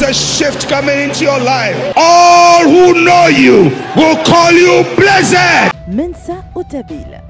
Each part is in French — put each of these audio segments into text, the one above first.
a shift coming into your life. All who know you will call you blessed. Mensa Otabil.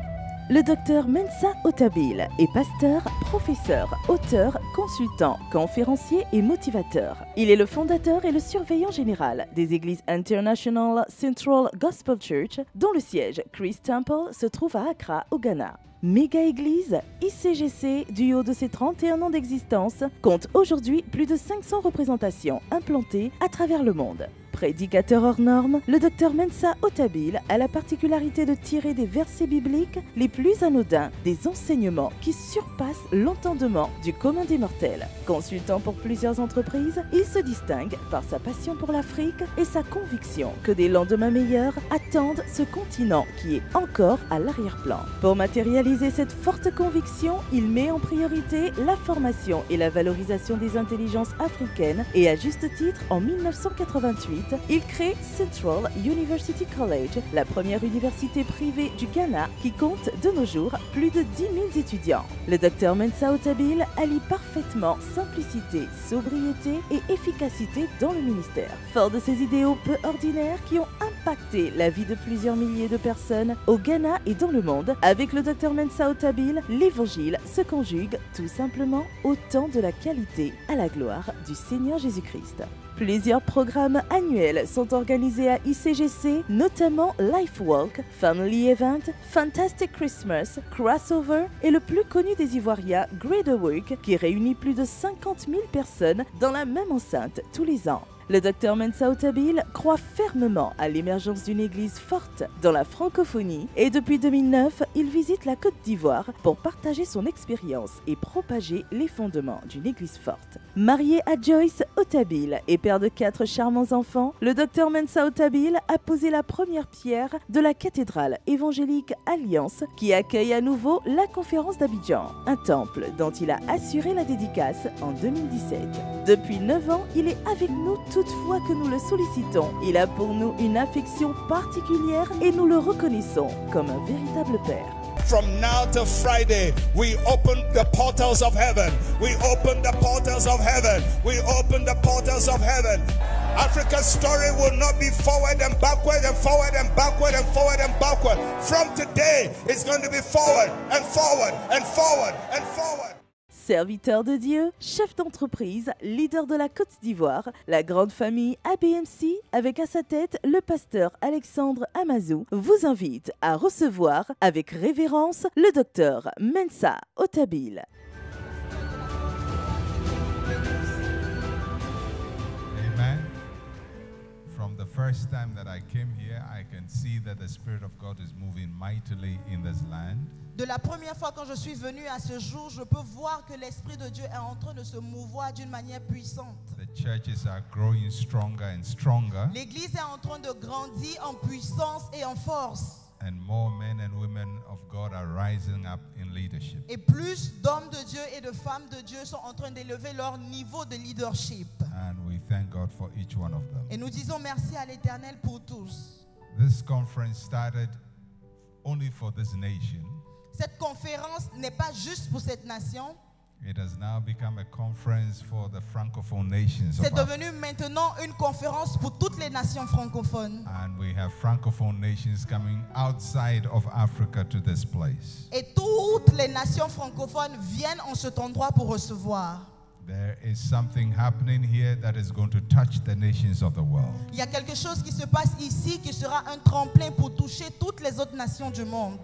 Le docteur Mensa Otabil est pasteur, professeur, auteur, consultant, conférencier et motivateur. Il est le fondateur et le surveillant général des églises International Central Gospel Church, dont le siège Christ Temple se trouve à Accra, au Ghana. Méga Église, ICGC, du haut de ses 31 ans d'existence, compte aujourd'hui plus de 500 représentations implantées à travers le monde. Prédicateur hors norme, le docteur Mensa Otabil a la particularité de tirer des versets bibliques les plus anodins, des enseignements qui surpassent l'entendement du commun des mortels. Consultant pour plusieurs entreprises, il se distingue par sa passion pour l'Afrique et sa conviction que des lendemains meilleurs attendent ce continent qui est encore à l'arrière-plan. Pour matérialiser cette forte conviction, il met en priorité la formation et la valorisation des intelligences africaines et à juste titre, en 1988, il crée Central University College, la première université privée du Ghana qui compte de nos jours plus de 10 000 étudiants. Le docteur Mensa Otabil allie parfaitement simplicité, sobriété et efficacité dans le ministère. Fort de ses idéaux peu ordinaires qui ont impacté la vie de plusieurs milliers de personnes au Ghana et dans le monde, avec le docteur Mensa Otabil, l'évangile se conjugue tout simplement au temps de la qualité à la gloire du Seigneur Jésus-Christ. Plusieurs programmes annuels sont organisés à ICGC, notamment Life Walk, Family Event, Fantastic Christmas, Crossover et le plus connu des Ivoiriens, Greater Work, qui réunit plus de 50 000 personnes dans la même enceinte tous les ans. Le docteur Mensa Otabil croit fermement à l'émergence d'une église forte dans la francophonie et depuis 2009, il visite la Côte d'Ivoire pour partager son expérience et propager les fondements d'une église forte. Marié à Joyce Otabil et père de 4 charmants enfants, le docteur Mensa Otabil a posé la première pierre de la cathédrale évangélique Alliance qui accueille à nouveau la conférence d'Abidjan, un temple dont il a assuré la dédicace en 2017. Depuis 9 ans, il est avec nous toutefois que nous le sollicitons. Il a pour nous une affection particulière et nous le reconnaissons comme un véritable père. From now to Friday, we open the portals of heaven. We open the portals of heaven. We open the portals of heaven. Africa's story will not be forward and backward and forward and backward and forward and backward. From today, it's going to be forward and forward and forward and forward. Serviteur de Dieu, chef d'entreprise, leader de la Côte d'Ivoire, la grande famille ABMC, avec à sa tête le pasteur Alexandre Amazou, vous invite à recevoir avec révérence le docteur Mensa Otabil. Amen. From the first time that I came here, I can see that the Spirit of God is moving mightily in this land. De la première fois quand je suis venu à ce jour, je peux voir que l'Esprit de Dieu est en train de se mouvoir d'une manière puissante. The churches are growing stronger and stronger. L'Église est en train de grandir en puissance et en force. And more men and women of God are rising up in leadership. Et plus d'hommes de Dieu et de femmes de Dieu sont en train d'élever leur niveau de leadership. And we thank God for each one of them. Et nous disons merci à l'Éternel pour tous. This conference started only for this nation. Cette conférence n'est pas juste pour cette nation. It has now become a conference for the francophone nations. C'est devenu maintenant une conférence pour toutes les nations francophones. And we have francophone nations coming outside of Africa to this place. Et toutes les nations francophones viennent en cet endroit pour recevoir. There is something happening here that is going to touch the nations of the world. Il y a quelque chose qui se passe ici qui sera un tremplin pour toucher toutes les autres nations du monde.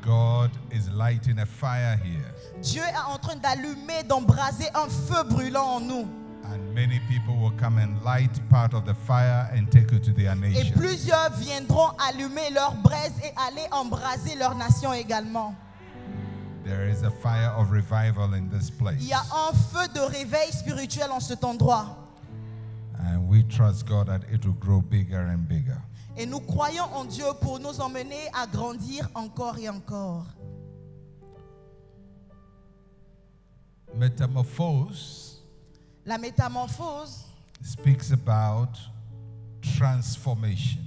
God is lighting a fire here. Dieu est en train d'allumer, d'embraser un feu brûlant en nous. And many people will come and light part of the fire and take it to their nation. Et plusieurs viendront allumer leur braise et aller embraser leur nation également. There is a fire of revival in this place. Il y a un feu de réveil spirituel en cet endroit. And we trust God that it will grow bigger and bigger. Et nous croyons en Dieu pour nous emmener à grandir encore et encore. Metamorphose. La métamorphose Speaks about transformation.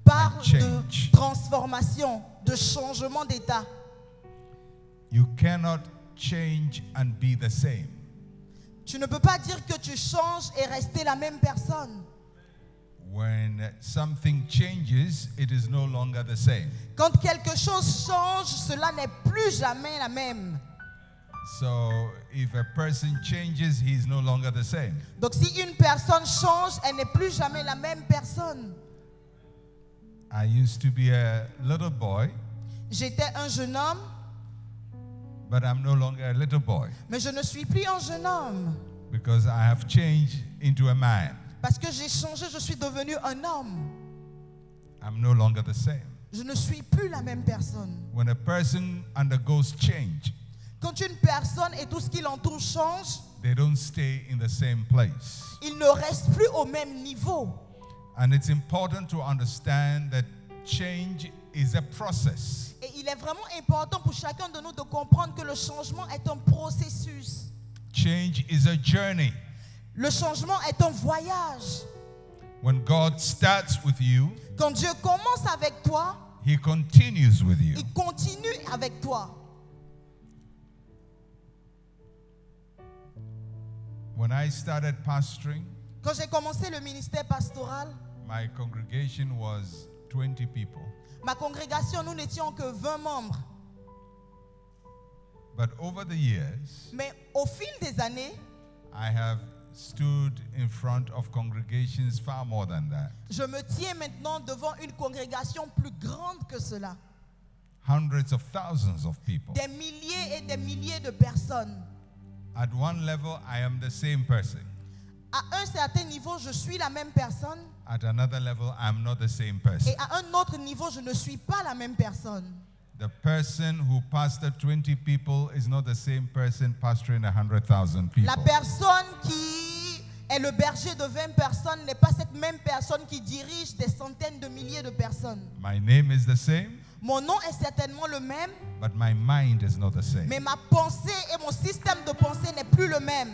Parle and change. de transformation, de changement d'état. You cannot change and be the same. Tu ne peux pas dire que tu changes et rester la même personne. When something changes, it is no longer the same. Quand quelque chose change, cela n'est plus jamais la même. So if a person changes, he is no longer the same. Donc si une personne change, elle n'est plus jamais la même personne. I used to be a little boy, J'étais un jeune homme, but I'm no longer a little boy mais je ne suis plus un jeune homme. because I have changed into a man. Parce que j'ai changé, je suis devenu un homme. I'm no longer the same. Je ne suis plus la même personne. When a person undergoes change, Quand une personne et tout ce qui l'entoure change, they don't stay in the same place. il ne reste plus au même niveau. And it's important to understand that change is a process. Et il est vraiment important pour chacun de nous de comprendre que le changement est un processus. Change is a journey. Le changement est un voyage. When God starts with you, Quand Dieu commence avec toi, He continues with you. il continue avec toi. When I started pastoring, Quand j'ai commencé le ministère pastoral, my congregation was 20 people. ma congrégation, nous n'étions que 20 membres. But over the years, Mais au fil des années, I have stood in front of congregations far more than that. je me tiens maintenant devant une congrégation plus grande que cela. Hundreds of thousands of people. Des milliers et des milliers de personnes. At one level, I am the same person. À un certain niveau, je suis la même personne. At another level, I'm not the same person. Et à un autre niveau, je ne suis pas la même personne. The person who pastored 20 people is not the same person pastoring 100,000 people. La personne qui est le berger de 20 personnes n'est pas cette même personne qui dirige des centaines de milliers de personnes. My name is the same, Mon nom est certainement le même, but my mind is not the same. mais ma pensée et mon système de pensée n'est plus le même.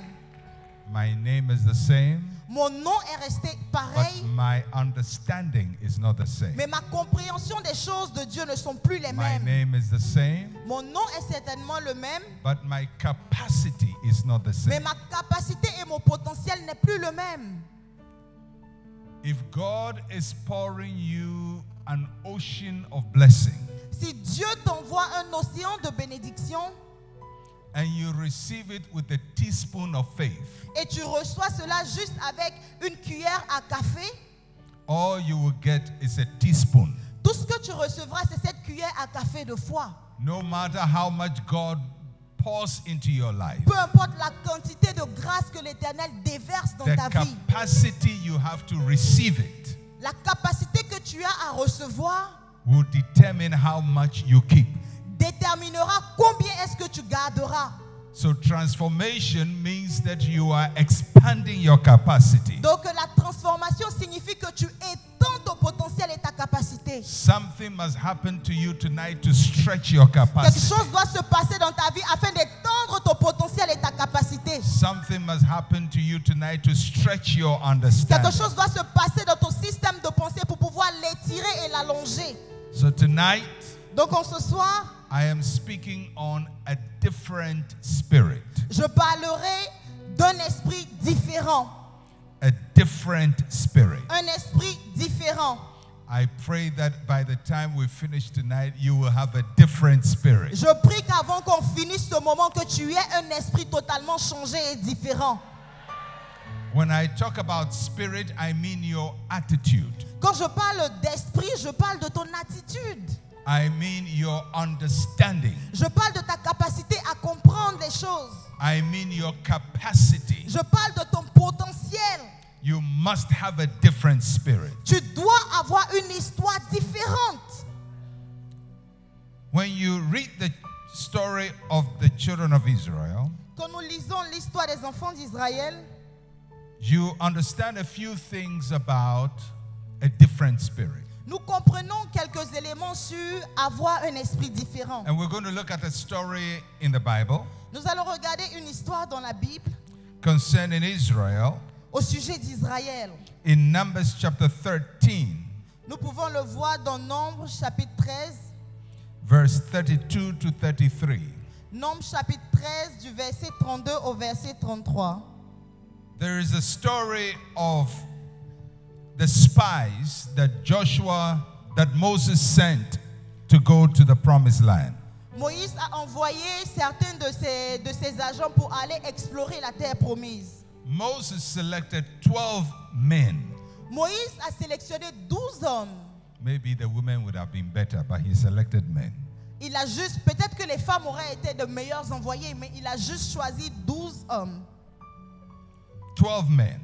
My name is the same, Mon nom est resté but pareil, my understanding is not the same. mais ma compréhension des choses de Dieu ne sont plus les My mêmes. name is the same, Mon nom est certainement le même, but my capacity is not the mais same. ma capacité et mon potentiel n'est plus le même. If God is pouring you an ocean of blessing Si Dieu t'envoie un océan de bénédiction and you receive it with a teaspoon of faith, et tu reçois cela juste avec une cuillère à café, all you will get is a teaspoon. tout ce que tu recevras, c'est cette cuillère à café de foi. No matter how much God pours into your life, Peu importe la quantité de grâce que l'Éternel déverse dans the ta vie, capacity you have to receive it la capacité que tu as à recevoir will determine how much you keep. déterminera combien est-ce que tu garderas. So transformation means that you are expanding your capacity. Donc la transformation signifie que tu étends ton potentiel et ta capacité. Something must happen to you tonight to stretch your Quelque capacity. chose doit se passer dans ta vie afin d'étendre ton potentiel et ta capacité. Something must happen to you tonight to stretch your Quelque understanding. chose doit se passer dans ton système de pensée pour pouvoir l'étirer et l'allonger. So tonight, Donc ce soir, I am speaking on a different spirit. je parlerai d'un esprit différent. A different spirit. Un esprit différent. I pray that by the time we finish tonight, you will have a different spirit. Je prie qu'avant qu'on finisse ce moment, que tu aies un esprit totalement changé et différent. When I talk about spirit, I mean your attitude. Quand je parle d'esprit, je parle de ton attitude. I mean your understanding. Je parle de ta capacité à comprendre les choses. I mean your capacity. Je parle de ton potentiel. You must have a different spirit. Tu dois avoir une histoire différente. When you read the story of the children of Israel, Quand nous lisons l'histoire des enfants d'Israël, you understand a few things about a different spirit. nous comprenons quelques éléments sur avoir un esprit différent. And we're going to look at a story in the Bible Nous allons regarder une histoire dans la Bible concerning Israel au sujet d'Israël. in Numbers chapter 13, Nous pouvons le voir dans Nombre chapitre 13, verse 32 to 33. Nombre chapitre 13 du verset 32 au verset 33. There is a story of the spies that Moses sent to go to the promised land. Moïse a envoyé certains de ses agents pour aller explorer la terre promise. Moses selected 12 men. Moïse a sélectionné 12 hommes. Maybe the women would have been better, but he selected men. Il a juste, peut-être que les femmes auraient été de meilleurs envoyés, mais il a juste choisi 12 hommes. 12 men.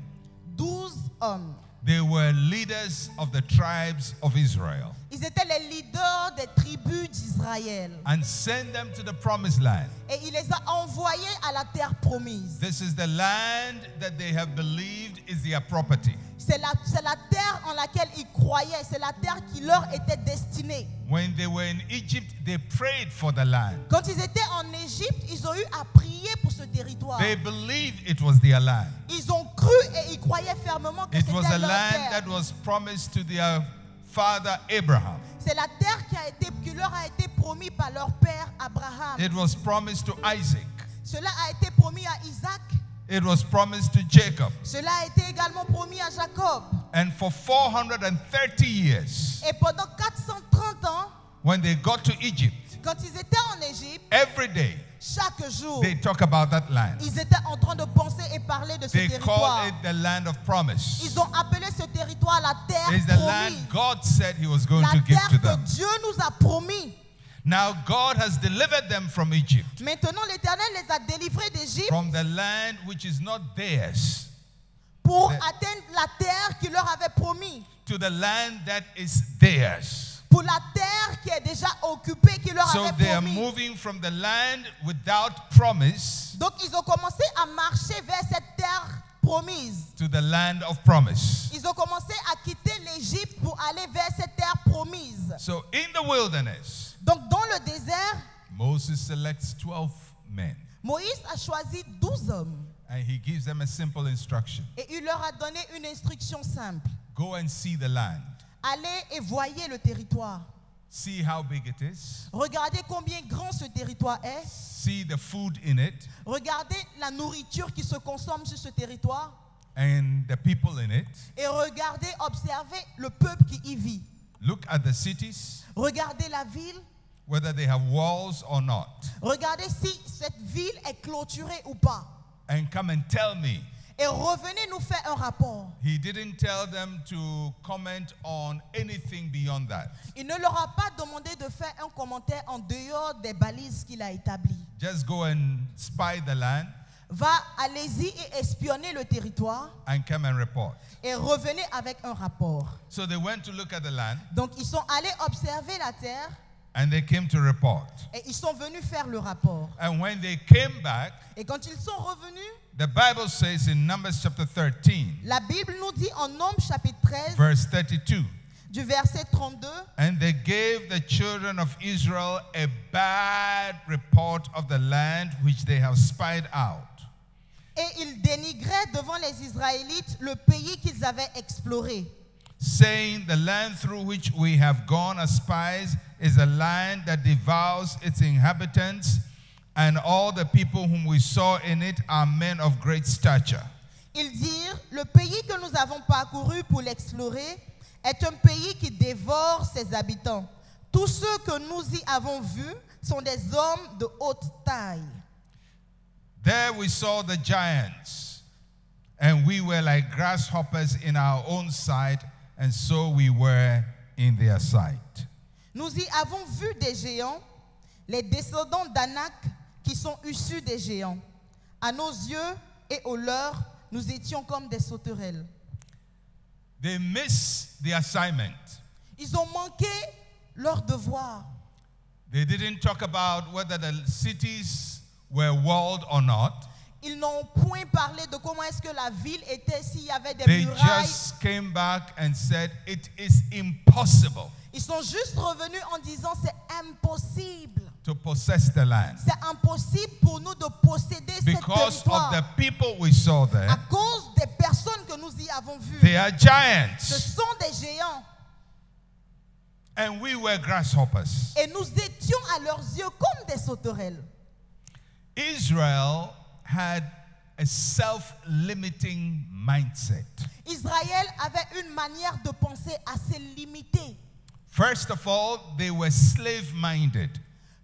12 hommes. They were leaders of the tribes of Israel. Ils étaient les leaders des tribus d'Israël. And sent them to the promised land. Et il les a envoyés à la terre promise. This is the land that they have believed is their property. C'est la terre en laquelle ils croyaient. C'est la terre qui leur était destinée. When they were in Egypt, they prayed for the land. Quand ils étaient en Égypte, ils ont eu à prier pour ce territoire. They believed it was their land. Ils ont cru et ils croyaient fermement que It c'était was a leur land terre. that was promised to their father Abraham. C'est la terre qui leur a été promise par leur père Abraham. It was promised to Isaac. Cela a été promis à Isaac. It was promised to Jacob. Cela a été également promis à Jacob. And for 430 years, Et pendant 430 ans, when they got to Egypt, quand ils étaient en Égypte, every day chaque jour, they talk about that land. ils étaient en train de penser et parler de ce They territoire. call it the land of promise. Ils ont appelé ce territoire la terre It's the land promise. God said he was going La to give terre to que them. Dieu nous a promis. Now God has delivered them from Egypt, Maintenant, l'Éternel les a délivrés d'Égypte from the land which is not theirs, pour the- atteindre la terre qu'il leur avait promis. to the land that is theirs. Pour la terre qui est déjà occupée, qu'il leur So avait they are promis. moving from the land without promise Donc, ils ont commencé à marcher vers cette terre promise. to the land of promise. Ils ont commencé à quitter l'Égypte pour aller vers cette terre promise. So in the wilderness, Donc, dans le désert, Moses selects 12 men Moïse a choisi 12 hommes. and he gives them a simple instruction. Et il leur a donné une instruction simple. Go and see the land. Allez et voyez le territoire. See how big it is. Regardez combien grand ce territoire est. See the food in it Regardez la nourriture qui se consomme sur ce territoire. and the people in it. Et regardez, observez le peuple qui y vit. Look at the cities, Regardez la ville. whether they have walls or not. Regardez si cette ville est clôturée ou pas. And come and tell me. Et revenez nous faire un rapport. He didn't tell them to comment on anything beyond that. Il ne leur a pas demandé de faire un commentaire en dehors des balises qu'il a établies. Just go and spy the land Allez-y et espionnez le territoire and come and report. et revenez avec un rapport. So they went to look at the land Donc ils sont allés observer la terre and they came to report. et ils sont venus faire le rapport. And when they came back, Et quand ils sont revenus, the Bible says in Numbers chapter 13, la Bible nous dit en Nombres chapitre 13, verse 32, du verset 32, and they gave the children of Israel a bad report of the land which they have spied out. et ils dénigraient devant les Israélites le pays qu'ils avaient exploré, saying, the land through which we have gone as spies is a land that devours its inhabitants, and all the people whom we saw in it are men of great stature. Ils dirent, le pays que nous avons parcouru pour l'explorer est un pays qui dévore ses habitants. Tous ceux que nous y avons vus sont des hommes de haute taille. There we saw the giants, and we were like grasshoppers in our own sight, and so we were in their sight. Nous y avons vu des géants, les descendants d'Anak qui sont issus des géants. À nos yeux et aux leurs, nous étions comme des sauterelles. They missed the assignment. Ils ont manqué leur devoir. They didn't talk about whether the cities were walled or not. Ils n'ont point parlé de comment est-ce que la ville était, s'il y avait des They murailles. just came back and said, it is impossible Ils sont juste revenus en disant c'est impossible. to possess the land C'est impossible pour nous de posséder ce because of territoire. the people we saw À there. cause des personnes que nous y avons vues. They are Ce giants, sont des géants. and we were grasshoppers. Et nous étions à leurs yeux comme des sauterelles. Israel had a self-limiting mindset. Israël avait une manière de penser assez limitée. First of all, they were slave-minded.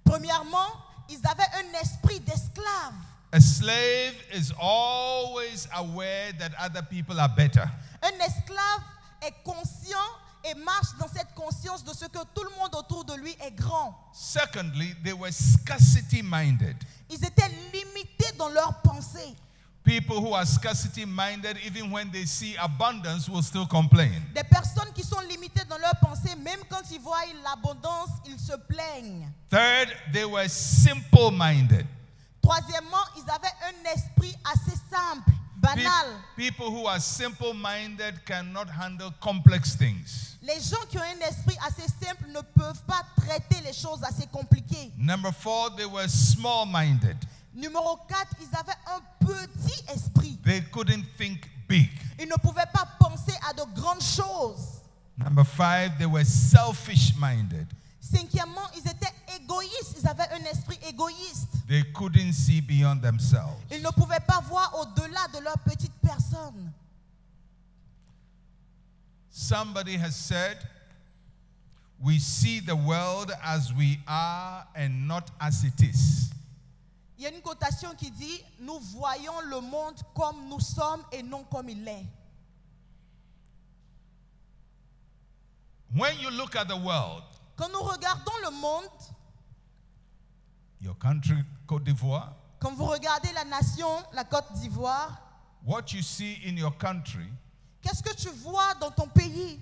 Premièrement, ils avaient un esprit d'esclave. A slave is always aware that other people are better. Un esclave est conscient et marche dans cette conscience de ce que tout le monde autour de lui est grand. Secondly, they were scarcity-minded. Ils étaient limités dans leur pensée. People who are scarcity-minded, even when they see abundance, will still complain. Des personnes qui sont limitées dans leur pensée, même quand ils voient l'abondance, ils se plaignent. Third, they were simple-minded. Troisièmement, ils avaient un esprit assez simple, banal. People who are simple-minded cannot handle complex things. Les gens qui ont un esprit assez simple ne peuvent pas traiter les choses assez compliquées. Number 4, they were small-minded. Numéro 4, ils avaient un petit esprit. They couldn't think big. Ils ne pouvaient pas penser à de grandes choses. Number 5, they were selfish-minded. Cinquièmement, ils étaient égoïstes. Ils avaient un esprit égoïste. They couldn't see beyond themselves. Ils ne pouvaient pas voir au-delà de leur petite personne. Somebody has said, we see the world as we are and not as it is. Il y a une cotation qui dit « Nous voyons le monde comme nous sommes et non comme il est ». When you look at the world, Quand nous regardons le monde, your country, Côte d'Ivoire, quand vous regardez la nation, la Côte d'Ivoire, what you see in your country qu'est-ce que tu vois dans ton pays?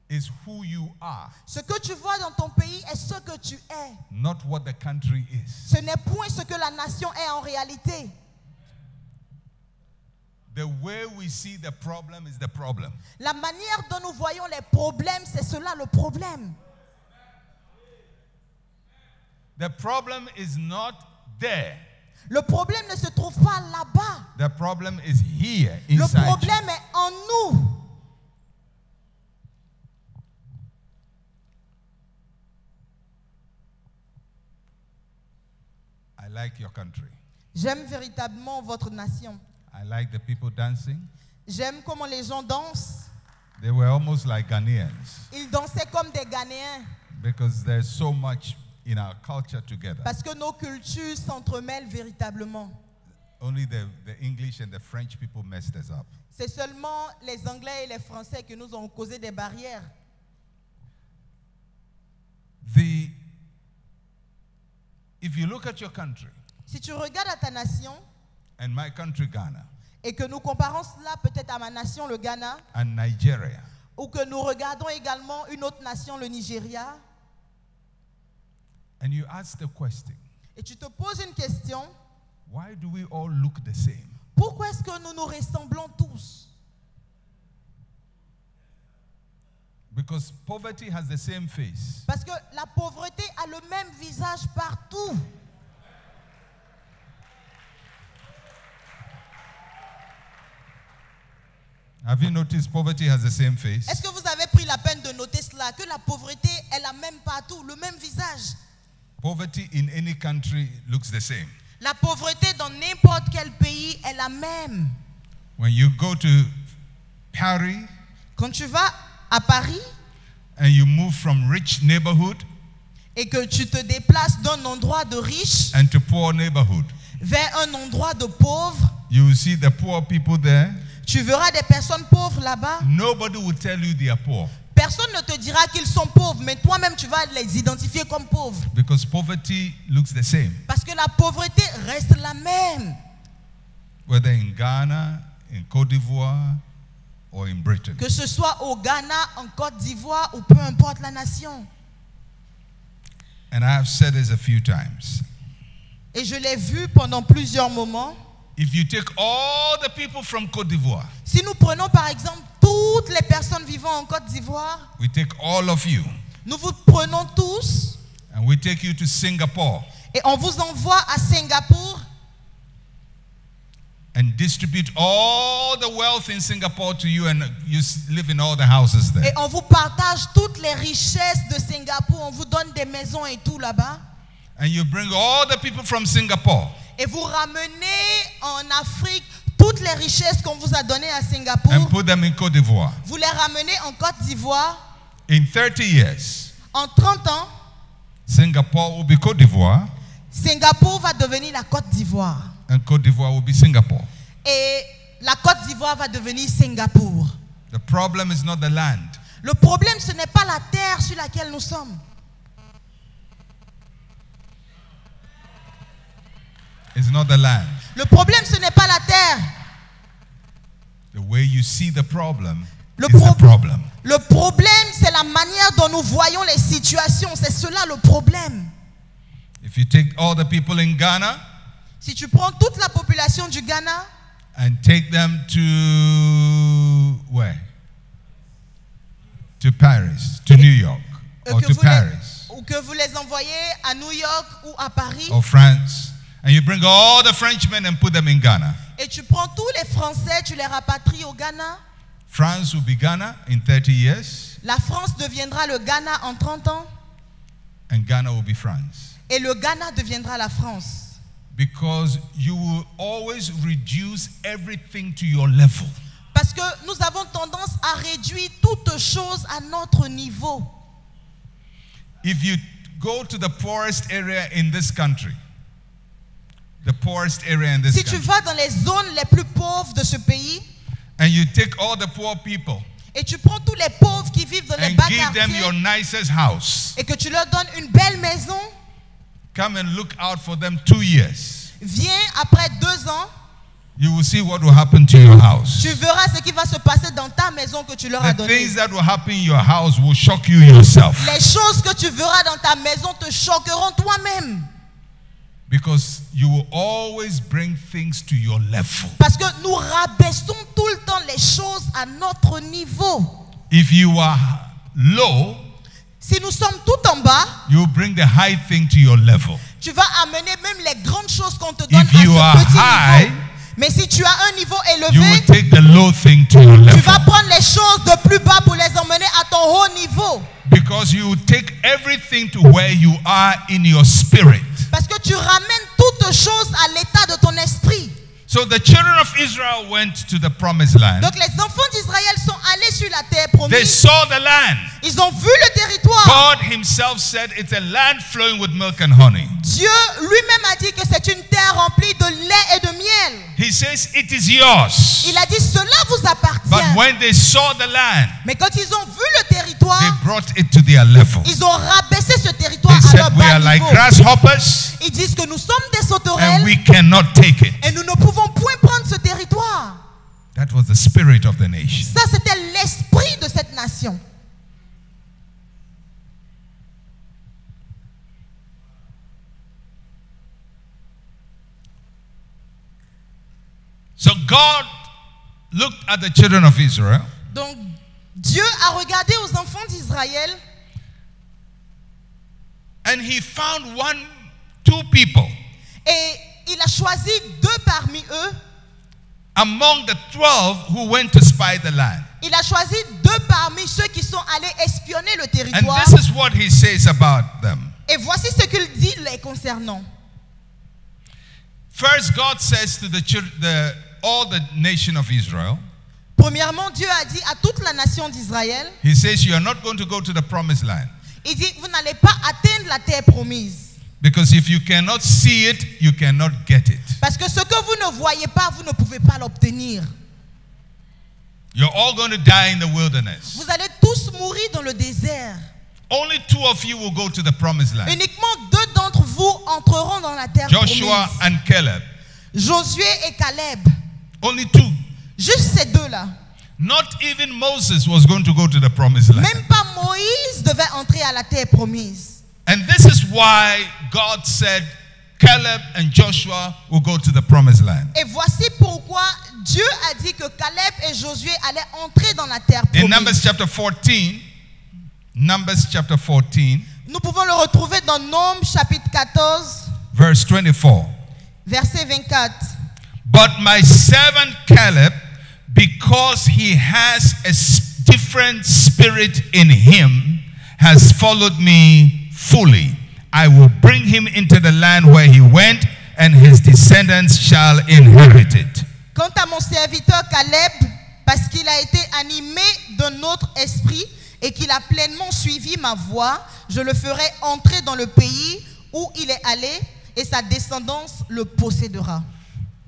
is who you are, Ce que tu vois dans ton pays est ce que tu es. not what the country is. Ce n'est point ce que la nation est en réalité. The way we see the problem is the problem. La manière dont nous voyons les problèmes, c'est cela le problème. The problem is not there. Le problème ne se trouve pas là-bas. The problem is here, Le inside you. problème est en nous. I like your country. J'aime véritablement votre nation. I like the people dancing. J'aime comment les gens dansent. They were almost like Ghanaians Ils dansaient comme des Ghanéens because there's so much in our culture together. parce que nos cultures s'entremêlent véritablement. Only the English and the French people messed us up. C'est seulement les Anglais et les Français qui nous ont causé des barrières. If you look at your country Si tu regardes à ta nation and my country, Ghana, et que nous comparons cela peut-être à ma nation, le Ghana, and Nigeria, ou que nous regardons également une autre nation, le Nigeria, and you ask the question, et tu te poses une question, why do we all look the same? pourquoi est-ce que nous nous ressemblons tous? Because poverty has the same face. Parce que la pauvreté a le même visage partout. Have you noticed poverty has the same face? Est-ce que vous avez pris la peine de noter cela, que la pauvreté est la même partout, le même visage? Poverty in any country looks the same. La pauvreté dans n'importe quel pays est la même. When you go to Paris Quand tu vas à Paris and you move from rich neighborhood et que tu te déplaces d'un endroit de riche and to poor neighborhood, vers un endroit de pauvre, you will see the poor people there. tu verras des personnes pauvres là-bas. Nobody will tell you they are poor Personne ne te dira qu'ils sont pauvres, mais toi-même tu vas les identifier comme pauvres. because poverty looks the same. Parce que la pauvreté reste la même. Whether in Ghana, in Côte d'Ivoire, or in Britain. Que ce soit au Ghana, en Côte d'Ivoire ou peu importe la nation. And I have said this a few times. Et je l'ai vu pendant plusieurs moments. If you take all the people from Côte d'Ivoire, Si nous prenons par exemple toutes les personnes vivant en Côte d'Ivoire, we take all of you, nous vous prenons tous and we take you to Singapore et on vous envoie à Singapour and distribute all the wealth in Singapore to you, and you live in all the houses there. et on vous partage toutes les richesses de Singapour, on vous donne des maisons et tout là-bas. And you bring all the people from Singapore Et vous ramenez en Afrique toutes les richesses qu'on vous a données à Singapour, and put them in Côte d'Ivoire. vous les ramenez en Côte d'Ivoire. In 30 years, En 30 ans, Singapore will be Côte d'Ivoire, Singapour va devenir la Côte d'Ivoire. and Côte d'Ivoire will be Singapore. Et la Côte d'Ivoire va devenir Singapour. The problem is not the land. Le problème, ce n'est pas la terre sur laquelle nous sommes. It's not the land. Le problème, ce n'est pas la terre. The way you see the problem Le, is the problem. le problème, c'est la manière dont nous voyons les situations. C'est cela le problème. If you take all the people in Ghana Si tu prends toute la population du Ghana and take them to where? To Paris, to New York, or to Paris, ou que vous les envoyez à New York ou à Paris, or France, and you bring all the Frenchmen and put them in Ghana. et tu prends tous les Français, tu les rapatries au Ghana, France will be Ghana in 30 years, la France deviendra le Ghana en 30 ans, and Ghana will be France. et le Ghana deviendra la France. Because you will always reduce everything to your level. Parce que nous avons tendance à réduire toutes choses à notre niveau. If you go to the poorest area in this country, the poorest area in this Si tu country, vas dans les zones les plus pauvres de ce pays, and you take all the poor people et tu prends tous les pauvres qui vivent dans les and bas give them quartiers, your nicest house, et que tu leur donnes une belle maison, come and look out for them 2 years, viens après 2 ans, you will see what will happen to your house. tu verras ce qui va se passer dans ta maison que tu leur as The donnée. things that will happen in your house will shock you yourself. Les choses que tu verras dans ta maison te choqueront toi-même. Because you will always bring things to your level. Parce que nous rabaissons tout le temps les choses à notre niveau. If you are low, Si nous sommes tout en bas, you bring the high thing to your level. tu vas amener même les grandes choses qu'on te donne If à you are ce petit high, niveau. Mais si tu as un niveau you élevé, will take the low thing to your tu level. vas prendre les choses de plus bas pour les emmener à ton haut niveau. Because you will take everything to where you are in your spirit. Parce que tu ramènes toutes choses à l'état de ton esprit. So the children of Israel went to the promised land. Donc les enfants d'Israël sont allés sur la terre They promise. saw the land. Ils ont vu le territoire. God himself said it's a land flowing with milk and honey. Dieu lui-même a dit que c'est une terre remplie de lait et de miel. He says it is yours. Il a dit cela vous appartient. But when they saw the land, Mais quand ils ont vu le territoire, they brought it to their level. ils ont rabaissé ce territoire They à leur said we bas are like niveau. grasshoppers Ils disent que nous sommes des and sauterelles we cannot take it. et nous ne pouvons point prendre ce territoire. That was the spirit of the nation. Ça, c'était l'esprit de cette nation. So God looked at the children of Israel Donc, Dieu a regardé aux enfants d'Israël and he found two people et il a choisi 2 parmi eux. among the 12 who went to spy the land. Il a choisi 2 parmi ceux qui sont allés espionner le And territoire. this is what he says about them. Et voici ce qu'il dit les concernant. First, God says to all the nation of Israel, Premièrement, Dieu a dit à toute la nation d'Israël, he says, you are not going to go to the promised land. il dit, vous n'allez pas atteindre la terre promise. Because if you cannot see it, you cannot get it. Parce que ce que vous ne voyez pas, vous ne pouvez pas l'obtenir. You're all going to die in the wilderness. Vous allez tous mourir dans le désert. Only 2 of you will go to the promised land. Uniquement 2 d'entre vous entreront dans la terre Joshua promise. and Caleb. Josué et Caleb. Only 2. Juste ces 2-là. Not even Moses was going to go to the promised land. Même pas Moïse devait entrer à la terre promise. And this is why God said Caleb and Joshua will go to the promised land. Et voici pourquoi Dieu a dit que Caleb et Josué allaient entrer dans la terre In promise. Numbers chapter 14, Nous pouvons le retrouver dans Nombres chapitre 14, verse 24. verset 24. But my servant Caleb, because he has a different spirit in him, has followed me fully. I will bring him into the land where he went, and his descendants shall inherit it. Quant à mon serviteur Caleb, parce qu'il a été animé d'un autre esprit et qu'il a pleinement suivi ma voie, je le ferai entrer dans le pays où il est allé et sa descendance le possédera.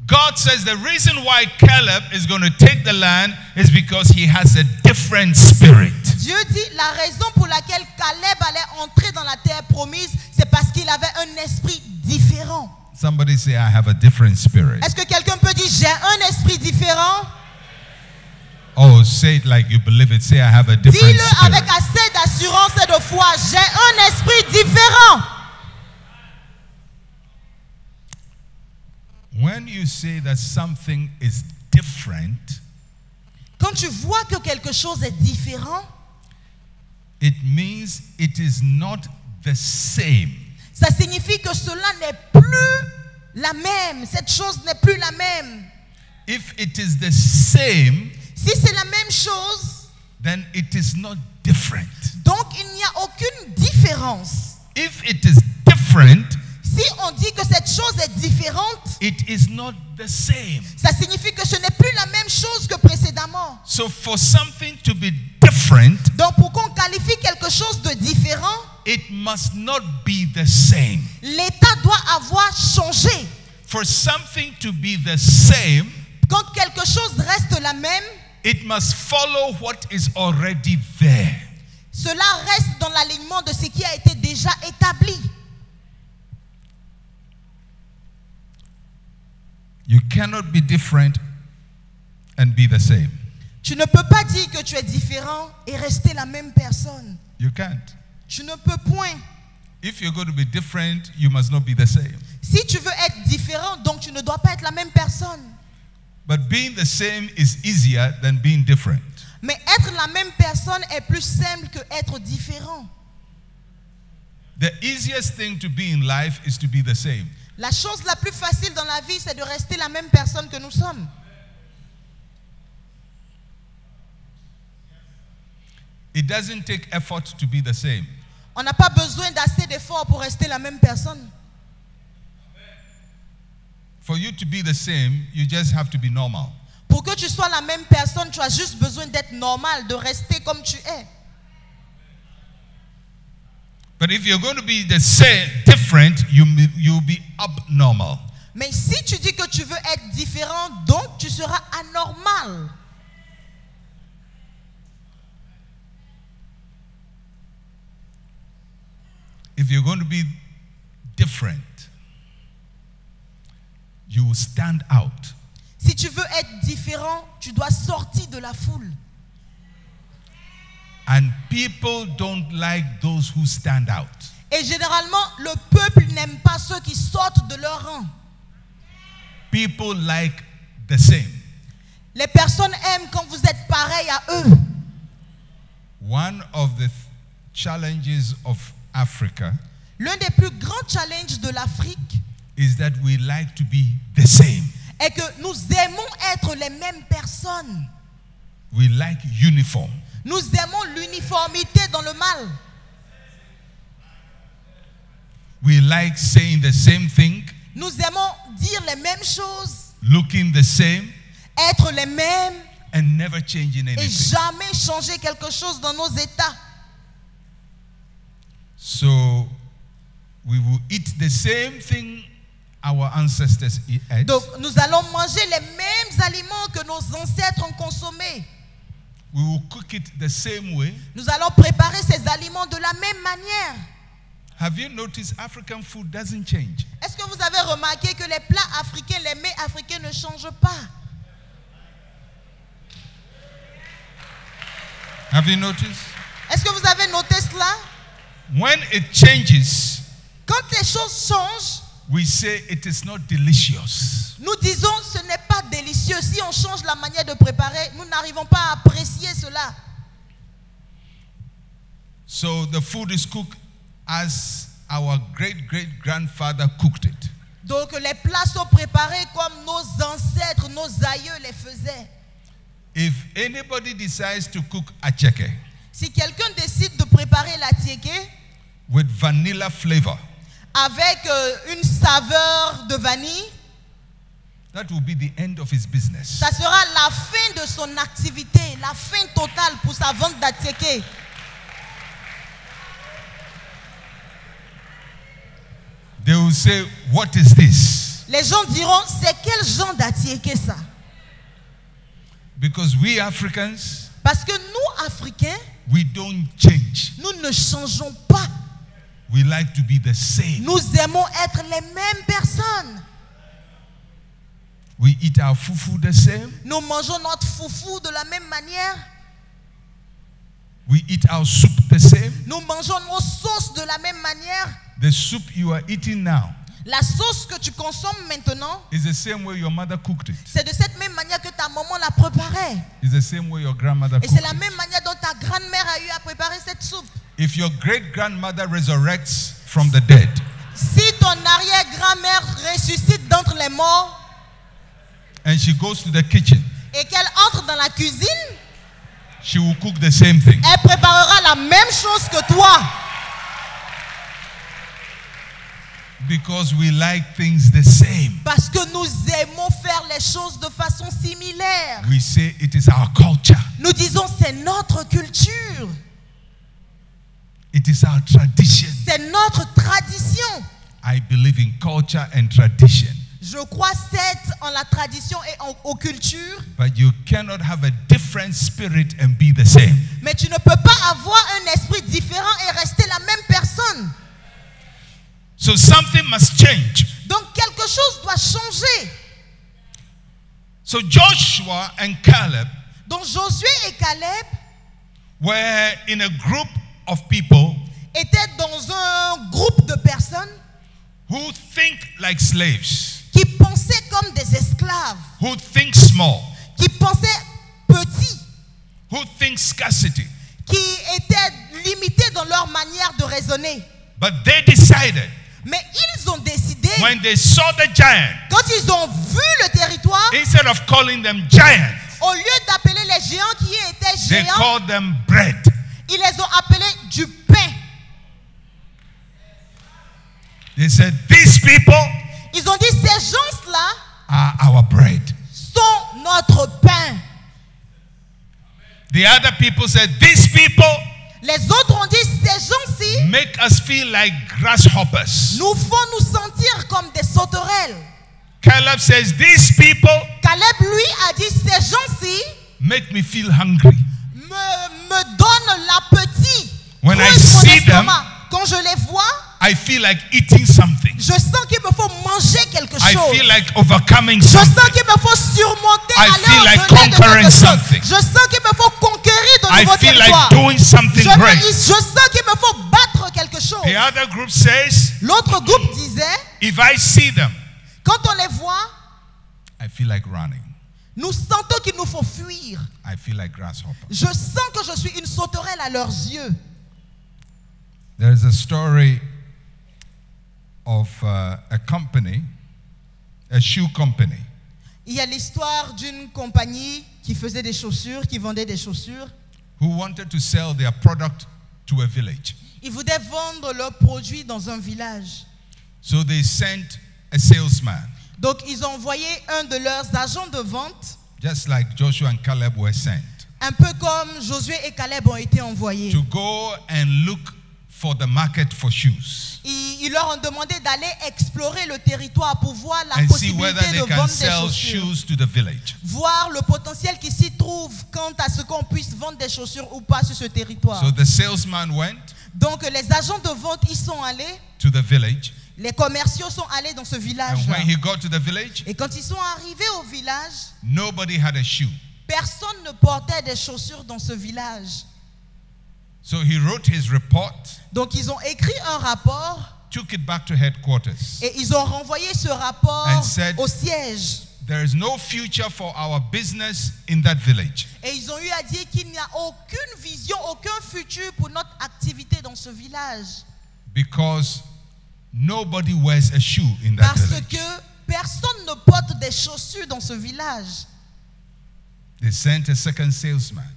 God says the reason why Caleb is going to take the land is because he has a different spirit. Dieu dit la raison pour laquelle Caleb allait entrer dans la terre promise, c'est parce qu'il avait un esprit différent. Somebody say, I have a different spirit. Est-ce que quelqu'un peut dire j'ai un esprit différent? Oh, say it like you believe it. Say, I have a different Dis-le spirit. avec assez d'assurance et de foi. J'ai un esprit différent. When you say that something is different, Quand tu vois que quelque chose est différent, it means it is not the same. ça signifie que cela n'est plus la même. Cette chose n'est plus la même. If it is the same, Si c'est la même chose, then it is not different. donc il n'y a aucune différence. If it is different, Si on dit que cette chose est différente, it is not the same. ça signifie que ce n'est plus la même chose que précédemment. So for something to be different, Donc pour qu'on qualifie quelque chose de différent, it must not be the same. l'état doit avoir changé. For something to be the same, Quand quelque chose reste la même, it must follow what is already there. cela reste dans l'alignement de ce qui a été déjà établi. You cannot be different and be the same. Tu ne peux pas dire que tu es différent et rester la même personne. You can't. Tu ne peux point. If you're going to be different, you must not be the same. Si tu veux être différent, donc tu ne dois pas être la même personne. But being the same is easier than being different. Mais être la même personne est plus simple que être différent. The easiest thing to be in life is to be the same. La chose la plus facile dans la vie, c'est de rester la même personne que nous sommes. It doesn't take effort to be the same. On n'a pas besoin d'assez d'efforts pour rester la même personne. For you to be the same, you just have to be normal. Pour que tu sois la même personne, tu as juste besoin d'être normal, de rester comme tu es. But if you're going to be the same, different, you'll be abnormal. Mais si tu dis que tu veux être différent, donc tu seras anormal. If you're going to be different, you will stand out. Si tu veux être différent, tu dois sortir de la foule. And people don't like those who stand out. Et généralement, le peuple n'aime pas ceux qui sortent de leur rang. People like the same. Les personnes aiment quand vous êtes pareil à eux. One of the challenges of Africa L'un des plus grands challenges de l'Afrique is that we like to be the same. est que nous aimons être les mêmes personnes. We like uniform. Nous aimons l'uniformité dans le mal. We like saying the same thing, Nous aimons dire les mêmes choses, looking the same, être les mêmes and never changing et anything. jamais changer quelque chose dans nos états. So we will eat the same thing our ancestors ate. Donc nous allons manger les mêmes aliments que nos ancêtres ont consommés. We will cook it the same way. Nous allons préparer ces aliments de la même manière. Have you noticed African food doesn't change? Est-ce que vous avez remarqué que les plats africains, les mets africains ne changent pas? Have you noticed? Est-ce que vous avez noté cela? When it changes, Quand les choses changent, we say it is not delicious. nous disons ce n'est pas délicieux. Si on change la manière de préparer, nous n'arrivons pas à apprécier cela. So the food is cooked as our great-great-grandfather cooked it. Donc les plats sont préparés comme nos ancêtres, nos aïeux les faisaient. If anybody decides to cook acheke Si quelqu'un décide de préparer la tiéké with vanilla flavor, avec une saveur de vanille, That will be the end of his business. Ça sera la fin de son activité, la fin totale pour sa vente d'atiéké. They will say, what is this? Les gens diront, c'est quel genre d'atiéké ça? Because we Africans, Parce que nous, Africains, we don't change. nous ne changeons pas. We like to be the same. Nous aimons être les mêmes personnes. We eat our fufu the same. Nous mangeons notre foufou de la même manière. We eat our soup the same. Nous mangeons nos sauces de la même manière. The soup you are eating now La sauce que tu consommes maintenant, is the same way your mother cooked it. c'est de cette même manière que ta maman l'a préparée. It's the same way your grandmother Et c'est cooked la it. même manière dont ta grand-mère a eu à préparer cette soupe. If your great-grandmother resurrects from the dead, Si ton arrière-grand-mère ressuscite d'entre les morts and she goes to the kitchen, et qu'elle entre dans la cuisine, she will cook the same thing. elle préparera la même chose que toi. Because we like things the same. Parce que nous aimons faire les choses de façon similaire. We say it is our culture. Nous disons c'est notre culture, It is our tradition. c'est notre tradition. I believe in culture and tradition. Je crois cette en la tradition et aux cultures, But you cannot have a different spirit and be the same. mais tu ne peux pas avoir un esprit différent et rester la même personne. So something must change. Donc quelque chose doit changer. So Joshua and Caleb Donc Josué et Caleb were in a group of people étaient dans un groupe de personnes who think like slaves, qui pensaient comme des esclaves, who think small, qui pensaient petits, who think scarcity. qui étaient limités dans leur manière de raisonner. But they decided Mais ils ont décidé, when they saw the giant, quand ils ont vu le territoire, instead of calling them giants, au lieu d'appeler les géants qui étaient they géants, called them bread. ils les ont appelés du pain. They said, these people Ils ont dit, ces gens-là are our bread. sont notre pain. The other people said, these people Les autres ont dit, ces gens-ci make us feel like grasshoppers. nous font nous sentir comme des sauterelles. Caleb says, these people Caleb, lui, a dit, ces gens-ci make me feel hungry. me donnent l'appétit. When I Creusent mon see them, estomac. Quand je les vois, I feel like eating something. je sens qu'il me faut manger quelque I chose. feel like overcoming Je something. sens qu'il me faut surmonter I à feel l'heure like de quelque conquering chose. something. Je sens qu'il me faut conquérir de I nouveaux feel territoires. like doing something great. Je sens qu'il me faut battre quelque chose. The other group says, L'autre groupe disait, if I see them, quand on les voit, I feel like running. nous sentons qu'il nous faut fuir. I feel like grasshopper. Je sens que je suis une sauterelle à leurs yeux. There is a story of a company, a shoe company, Il y a l'histoire d'une compagnie qui faisait des chaussures, qui vendait des chaussures. who wanted to sell their product to a village. Ils voulaient vendre leurs produits dans un village. So they sent a salesman, Donc ils ont envoyé un de leurs agents de vente, just like Joshua and Caleb were sent, un peu comme Josué et Caleb ont été envoyés. to go and look for the market for shoes Ils leur ont demandé d'aller explorer le territoire pour voir la and see whether possibilité they de can vendre des sell chaussures. shoes to the village. Voir le potentiel qui s'y trouve quant à ce qu'on puisse vendre des chaussures ou pas sur ce territoire. So the salesman went Donc les agents de vente, ils sont allés, to the village, les commerciaux sont allés dans ce and village. when he got to the village, Et quand ils sont arrivés au village, nobody had a shoe. personne ne portait des chaussures dans ce village. So he wrote his report, Donc ils ont écrit un rapport took it back to headquarters. et ils ont renvoyé ce rapport And said- au siège. There is no future for our business in that village. Et ils ont eu à dire qu'il n'y a aucune vision, aucun futur pour notre activité dans ce village. Because nobody wears a shoe in that Parce village. que personne ne porte des chaussures dans ce village. They sent a second salesman.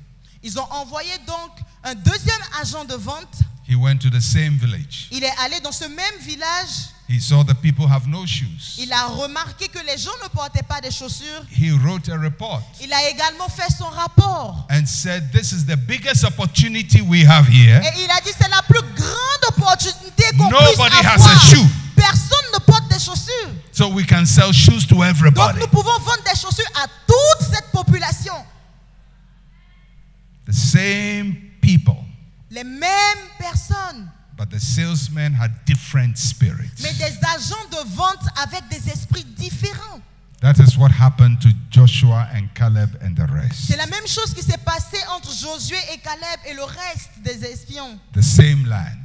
Ils ont envoyé donc un deuxième agent de vente. He went to the same village. Il est allé dans ce même village. He saw the people have no shoes. Il a remarqué que les gens ne portaient pas de chaussures. He wrote a report Il a également fait son rapport. and said, this is the biggest opportunity we have here. Et il a dit c'est la plus grande opportunité qu'on puisse Nobody has avoir. a shoe. Personne ne porte des chaussures. So we can sell shoes to Donc everybody. nous pouvons vendre des chaussures à toute cette population. The same people, Les mêmes personnes. but the salesmen had different spirits. Mais des agents de vente avec des esprits différents. That is what happened to Joshua and Caleb and the rest. C'est la même chose qui s'est passée entre Josué et Caleb et le reste des espions. The same land,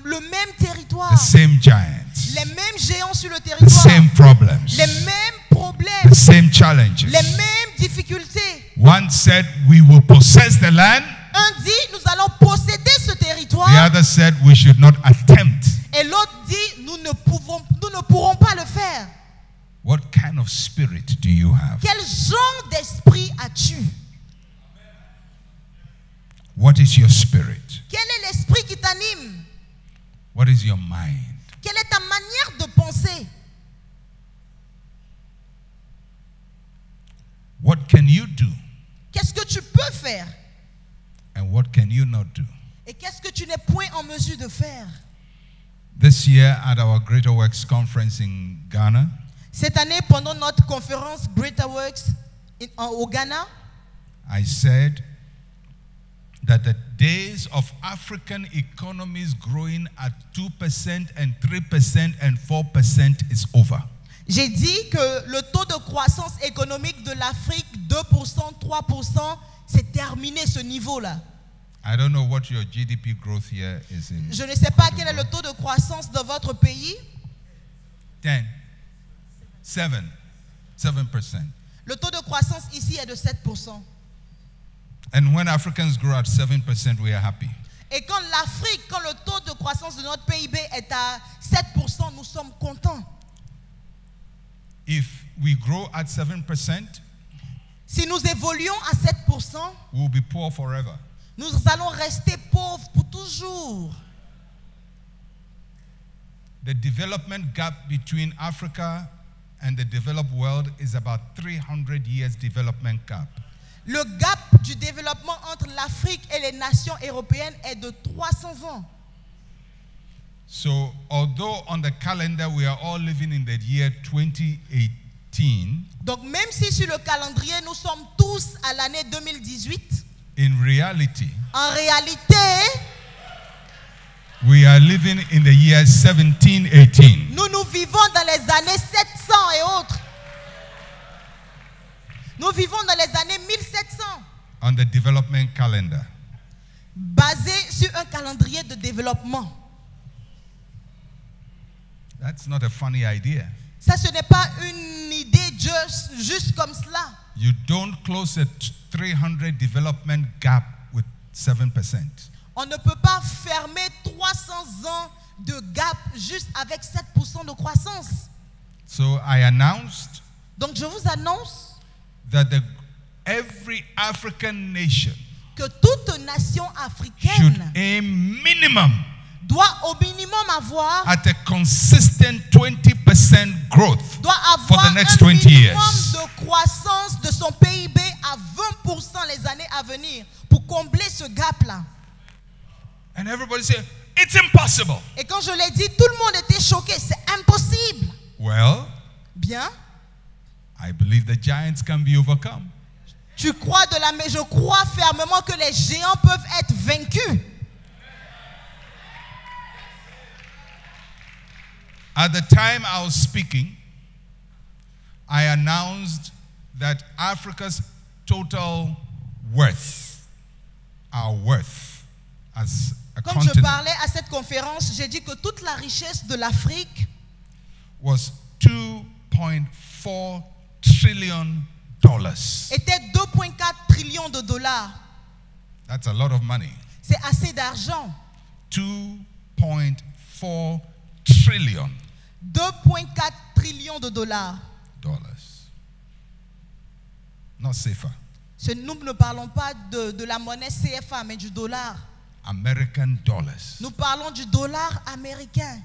Le même territoire. the same giants, Les mêmes géants sur le the territoire. same problems, Les mêmes problèmes. the same challenges. Les mêmes difficultés. One said, we will possess the land. Un dit, nous allons posséder ce The territoire. other said, we should not attempt. Et l'autre dit, nous ne pourrons pas le faire. What kind of spirit do you have? Quel genre d'esprit as-tu? What is your spirit? Quel est l'esprit qui t'anime? What is your mind? Quelle est ta manière de penser? What can you do? Qu'est-ce que tu peux faire? And what can you not do? Et qu'est-ce que tu n'es point en mesure de faire? This year at our Greater Works conference in Ghana, Cette année, pendant notre conférence Greater Works au Ghana, I said that the days of African economies growing at 2% and 3% and 4% is over. j'ai dit que le taux de croissance économique de l'Afrique, 2%, 3%, c'est terminé ce niveau-là. I don't know what your GDP growth here is in. Je ne sais pas Côte quel est le d'Ivoire. taux de croissance de votre pays. 10, 7%. Le taux de croissance ici est de 7%. And when Africans grow at 7%, we are happy. Et quand l'Afrique, quand le taux de croissance de notre PIB est à 7%, nous sommes contents. If we grow at 7%, Si nous évoluons à 7%, we will be poor forever. nous allons rester pauvres pour toujours. The development gap between Africa and the developed world is about 300 years development gap. Le gap du développement entre l'Afrique et les nations européennes est de 300 ans. So, although on the calendar we are all living in the year 2018, Donc même si sur le calendrier nous sommes tous à l'année 2018, in reality, en réalité, we are living in the year 1718. nous vivons dans les années 700 et autres. Nous vivons dans les années 1700, On the development calendar. basé sur un calendrier de développement. That's not a funny idea. Ça, ce n'est pas une idée juste comme cela. You don't close a 300 development gap with 7%. On ne peut pas fermer 300 ans de gap juste avec 7% de croissance. So I announced Donc je vous annonce that every African nation que toute nation should africaine aim minimum doit au minimum avoir, at a consistent 20% growth doit for avoir the next un 20 minimum years. de croissance de son PIB à 20% les années à venir pour combler ce gap-là. And everybody said, it's impossible. Et quand je l'ai dit, tout le monde était choqué. C'est impossible. Well, Bien. I believe the giants can be overcome. Tu crois mais je crois fermement que les géants peuvent être vaincus. At the time I was speaking, I announced that Africa's total worth, our worth as a Quand je continent, parlais à cette conférence, j'ai dit que toute la richesse de l'Afrique was $2.4 trillion. était 2,4 trillions de dollars. That's a lot of money. C'est assez d'argent. 2.4 trillion 2,4 trillions de dollars. dollars. Not safer. Nous ne parlons pas de la monnaie CFA, mais du dollar. American dollars. Nous parlons du dollar américain.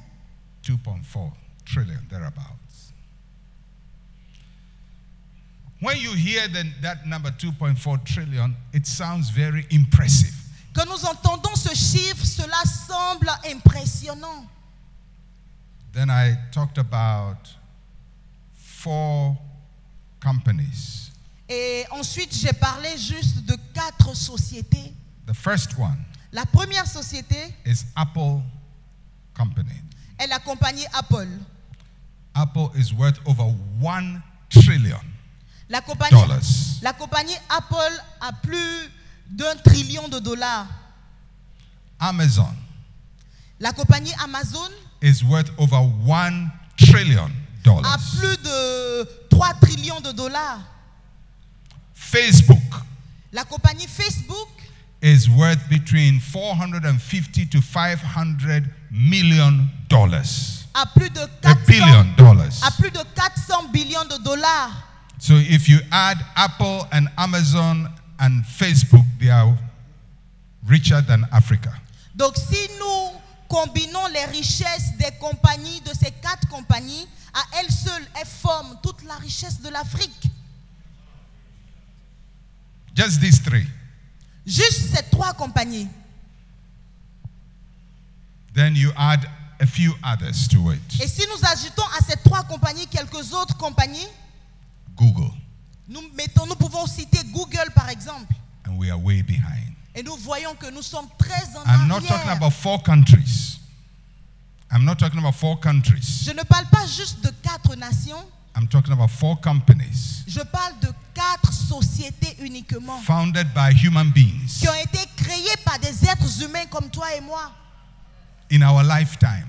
2.4 trillion, thereabouts. When you hear that number 2.4 trillion, it sounds very impressive. Quand nous entendons ce chiffre, cela semble impressionnant. Then I talked about 4 companies. Et ensuite, j'ai parlé juste de 4 sociétés. The first one La première société is Apple Company. est la compagnie Apple. Apple is worth over $1 trillion. La compagnie Apple a plus d'1 trillion de dollars. Amazon La compagnie Amazon is worth over $1 trillion. a plus de 3 trillions de dollars. Facebook La compagnie Facebook is worth between 450 to 500 million dollars. a plus de $1 billion. 400 billions de dollars. So if you add Apple and Amazon and Facebook, they are richer than Africa. Donc si nous combinons les richesses des compagnies, de ces 4 compagnies, à elles seules, elles forment toute la richesse de l'Afrique. Just these 3. Juste ces 3 compagnies. Then you add a few others to it. Et si nous ajoutons à ces 3 compagnies quelques autres compagnies, Google. nous pouvons citer Google par exemple. And we are way behind. Et nous voyons que nous sommes très en I'm not talking arrière. about 4 countries. I'm not talking about 4 countries. Je ne parle pas juste de 4 nations. I'm talking about 4 companies Je parle de 4 sociétés uniquement founded by human beings qui ont été créées par des êtres humains comme toi et moi. in our lifetime.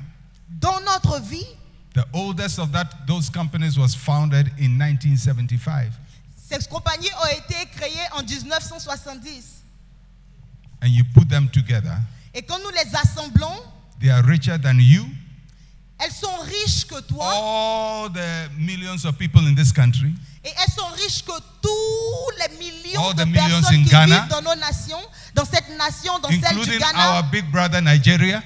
Dans notre vie, The oldest of those companies was founded in 1975. ces compagnies ont été créées en 1970. And you put them together, Et quand nous les assemblons, they are richer than you, elles sont riches que toi all the millions of people in this country, et elles sont riches que tous les millions all de the millions personnes in qui Ghana, vivent dans nos nations, dans cette nation, dans celle du including Ghana. our big brother Nigeria,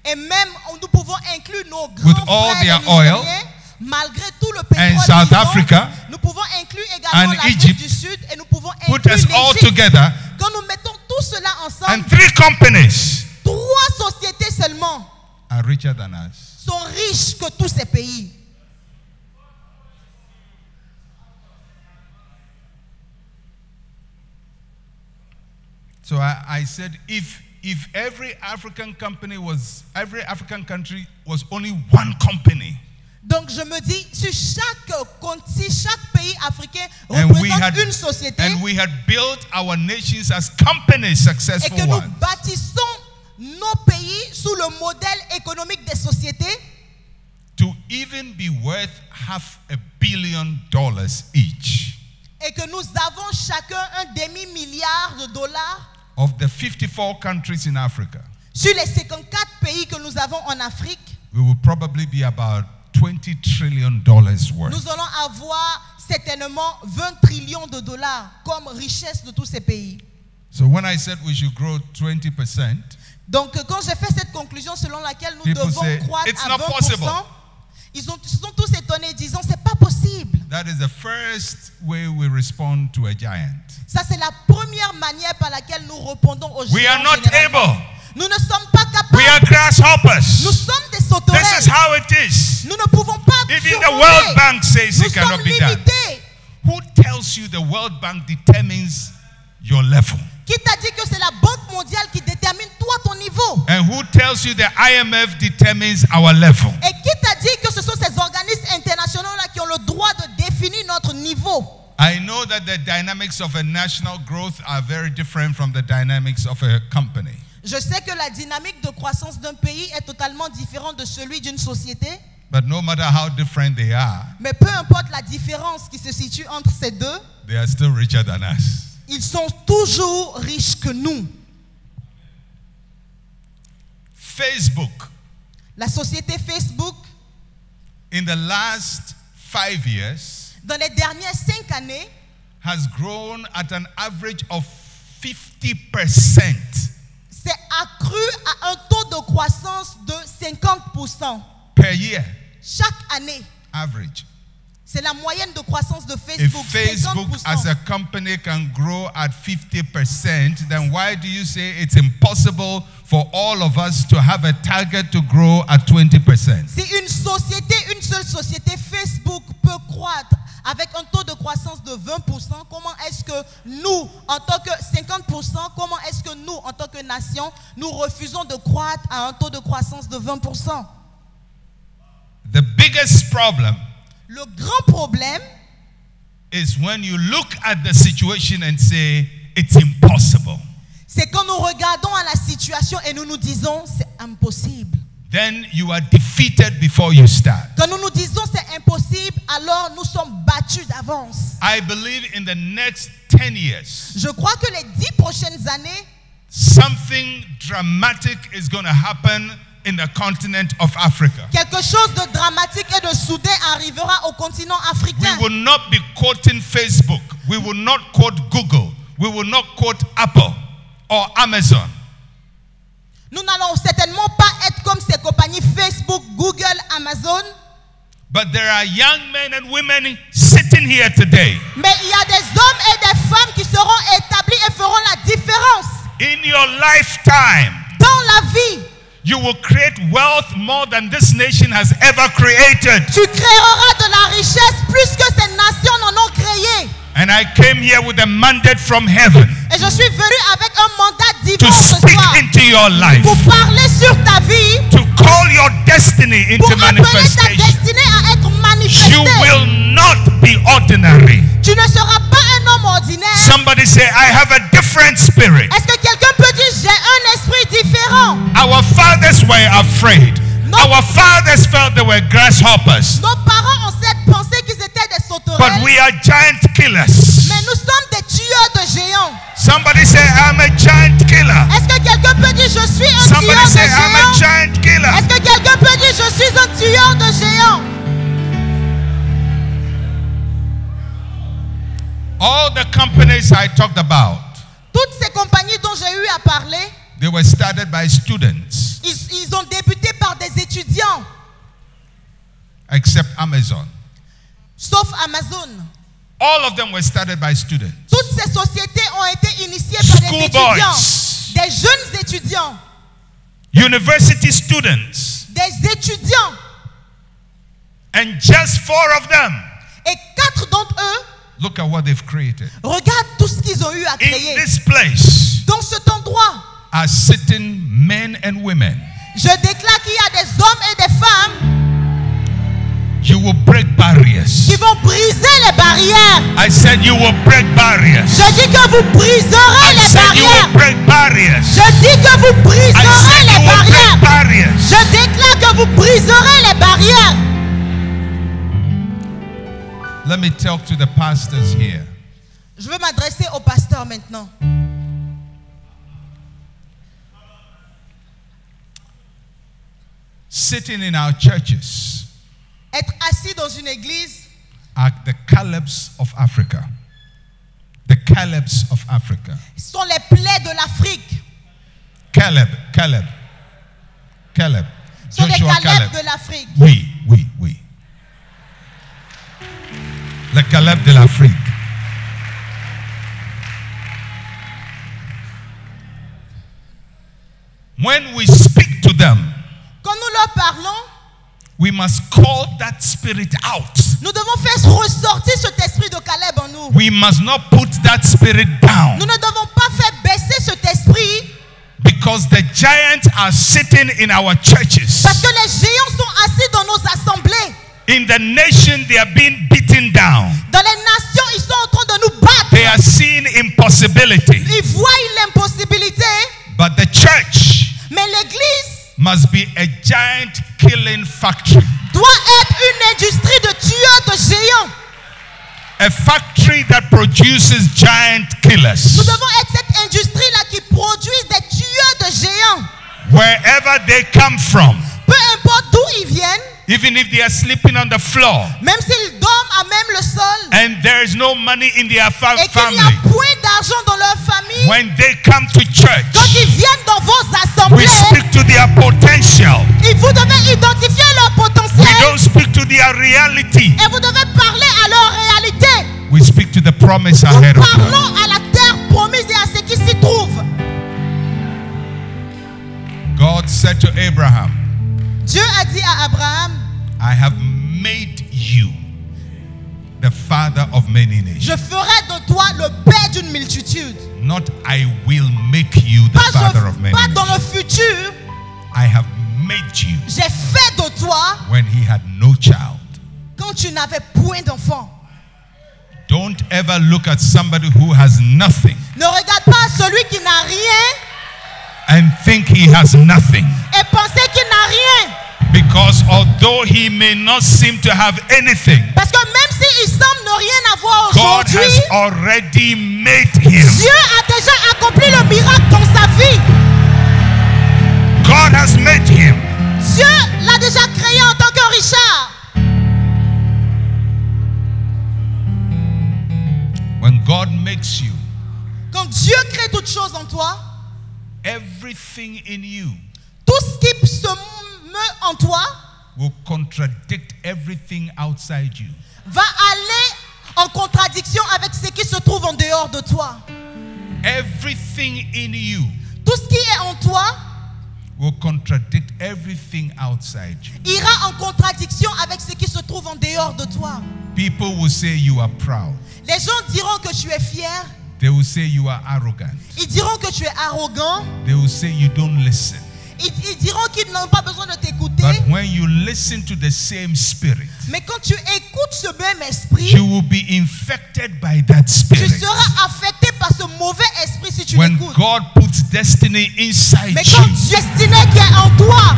Et même, nous pouvons inclure nos With grands all frères their oil, nigériens, malgré tout le pétrole and South qu'ils ont. Africa, Nous pouvons inclure également and l'Afrique Egypt, du Sud et nous pouvons put inclure us all l'Égypte. together, Quand nous mettons tout cela ensemble, and 3 companies 3 sociétés seulement are richer than us. sont riches que tous ces pays. So I said, if every African country was only one company, Donc je me dis, si chaque pays africain and représente une société we had built our nations as companies, et successful que nous ones, bâtissons nos pays sous le modèle économique des sociétés, to even be worth $500 million each et que nous avons chacun un demi-milliard de dollars of the 54 countries in Africa, sur les 54 pays que nous avons en Afrique, we will probably be about $20 trillion worth. nous allons avoir certainement 20 trillions de dollars comme richesse de tous ces pays. So when I said we should grow 20%, Donc quand j'ai fait cette conclusion selon laquelle nous People devons say, croître "It's à not 20%, possible." ils se sont tous étonnés disant c'est pas possible. that is the first way we respond to a giant. Ça c'est la première manière par laquelle nous répondons aux We are géants not généralement. able. Nous ne sommes pas capables. We are grasshoppers. Nous sommes des This is sauterelles. how it is. Nous ne pouvons pas Even the surmonter. World Bank says Nous it cannot sommes be done. limités. Who tells you the World Bank determines your level? Qui t'a dit que c'est la Banque mondiale qui détermine toi ton niveau? And who tells you the IMF determines our level? Et qui t'a dit que ce sont ces organismes internationaux-là qui ont le droit de définir notre niveau? I know that the dynamics of a national growth are very different from the dynamics of a company. Je sais que la dynamique de croissance d'un pays est totalement différente de celui d'une société, But no matter how different they are, mais peu importe la différence qui se situe entre ces deux, they are still richer than us. ils sont toujours riches que nous. Facebook, La société Facebook, in the last 5 years, dans les dernières 5 années, has grown at an average of 50%. s'est accru à un taux de croissance de 50% per year, chaque année. average. C'est la moyenne de croissance de If Facebook, Facebook 50%. as a company can grow at 50%, then why do you say it's impossible for all of us to have a target to grow at 20%? Si une seule société Facebook peut croître avec un taux de croissance de 20%, comment est-ce que nous, en tant que 50%, comment est-ce que nous, en tant que nation, nous refusons de croître à un taux de croissance de 20%? The biggest problem Le grand problème, is when you look at the situation and say, it's impossible. c'est quand nous regardons à la situation et nous nous disons, c'est impossible. Then you are defeated before you start. Quand nous nous disons, c'est impossible, alors nous sommes battus d'avance. I believe in the next 10 years, Je crois que les 10 prochaines années, something dramatic is going to happen in the continent of Africa. quelque chose de dramatique et de soudain arrivera au continent We africain. will not be quoting Facebook. We will not quote Google. We will not quote Apple or Amazon. Nous n'allons certainement pas être comme ces compagnies Facebook, Google, Amazon. But there are young men and women sitting here today. Mais il y a des hommes et des femmes qui seront établis et feront la différence. In your lifetime, Dans la vie, you will create wealth more than this nation has ever created. tu créeras de la richesse plus que ces nations n'en ont créé. And I came here with a mandate from heaven Et je suis venu avec un mandat to divin ce speak soir into your life, pour parler sur ta vie, to call your destiny pour into appeler ta manifestation. destinée à être You manifestée. will not be ordinary. Tu ne seras pas un homme ordinaire. Somebody say, I have a different spirit. Est-ce que quelqu'un peut dire, j'ai un esprit différent? Our fathers were afraid. No. Our fathers felt they were grasshoppers. Nos parents ont cette pensée qu'ils étaient des But sauterelles. we are giant killers. Mais nous sommes des tueurs de géants. Somebody say, I'm a giant killer. Est-ce que quelqu'un peut dire, je suis un Somebody tueur de say, I'm a géants? giant killer. Est-ce que quelqu'un peut dire, je suis un tueur de géants? All the companies I talked about, Toutes ces compagnies dont j'ai eu à parler, they were started by students, ils ont débuté par des étudiants, except Amazon. sauf Amazon. All of them were started by students. Toutes ces sociétés ont été initiées par des School étudiants, boys. des jeunes étudiants, University students. des étudiants. And just 4 of them, Et 4 d'entre eux, look at what they've created. regarde tout ce qu'ils ont eu à In créer. this place Dans cet endroit, are sitting men and women. je déclare qu'il y a des hommes et des femmes You will break barriers. qui vont briser les barrières. I said you will break barriers. Je dis que vous briserez I les said you will barrières. break barriers. Je dis que vous I briserez said you les will barrières. break barriers. Je déclare que vous briserez les barrières. Let me talk to the pastors here. Je veux m'adresser au pasteur maintenant. Sitting in our churches Être assis dans une église are the Calebs of Africa. The Calebs of Africa. sont les plaies de l'Afrique. Caleb. Sont les Joshua Caleb Caleb. de l'Afrique. Oui. Le Caleb de l'Afrique. When we speak to them, Quand nous leur parlons, we must call that spirit out. nous devons faire ressortir cet esprit de Caleb en nous. We must not put that spirit down, Nous ne devons pas faire baisser cet esprit because the giants are sitting in our churches. parce que les géants sont assis dans nos assemblées. In the nation, they are being beaten down. Dans les nations, ils sont en train de nous battre. They are seeing impossibility. Ils voient l'impossibilité, But the church mais l'église must be a giant killing factory. doit être une industrie de tueurs de géants. A factory that produces giant Nous killers. devons être cette industrie-là qui produit des tueurs de géants. Wherever they come from, Peu importe d'où ils viennent, even if they are sleeping on the floor, même s'ils dorment à même le sol, and there is no money in their et qu'il n'y a family, point d'argent dans leur famille, when they come to church, quand ils viennent dans vos we assemblées, speak to their potential. et vous devez identifier leur We potentiel don't speak to their reality. et vous devez parler à leur réalité. We speak to the promise Nous ahead of them. parlons à la terre promise et à ce qui s'y trouve. God said to Abraham, Dieu a dit à Abraham, I have made you the father of many nations. je ferai de toi le père d'une multitude. Not I will make you the Pas, father of many pas dans le nations. futur, I have made you j'ai fait de toi when he had no child. quand tu n'avais point d'enfant. Don't ever look at somebody who has nothing Ne regarde pas celui qui n'a rien and think he has nothing. et penser qu'il n'a rien. Because although he may not seem to have anything, Parce que même s'il semble ne rien avoir God aujourd'hui, has already made him. Dieu a déjà accompli le miracle dans sa vie. God has made him. Dieu l'a déjà créé en tant que Richard. When God makes you, Quand Dieu crée toute chose en toi, everything in you tout ce qui se meut en toi will contradict everything outside you. va aller en contradiction avec ce qui se trouve en dehors de toi. Everything in you Tout ce qui est en toi will contradict everything outside you. ira en contradiction avec ce qui se trouve en dehors de toi. People will say you are proud. Les gens diront que tu es fier. They will say you are arrogant. Ils diront que tu es arrogant. They will say you don't listen. Ils diront qu'ils n'ont pas besoin de t'écouter. But when you listen to the same spirit, Mais quand tu écoutes ce même esprit, you will be infected by that tu spirit. seras affecté par ce mauvais esprit si tu When l'écoutes. God puts destiny inside Mais quand you, Dieu destiné qui est en toi,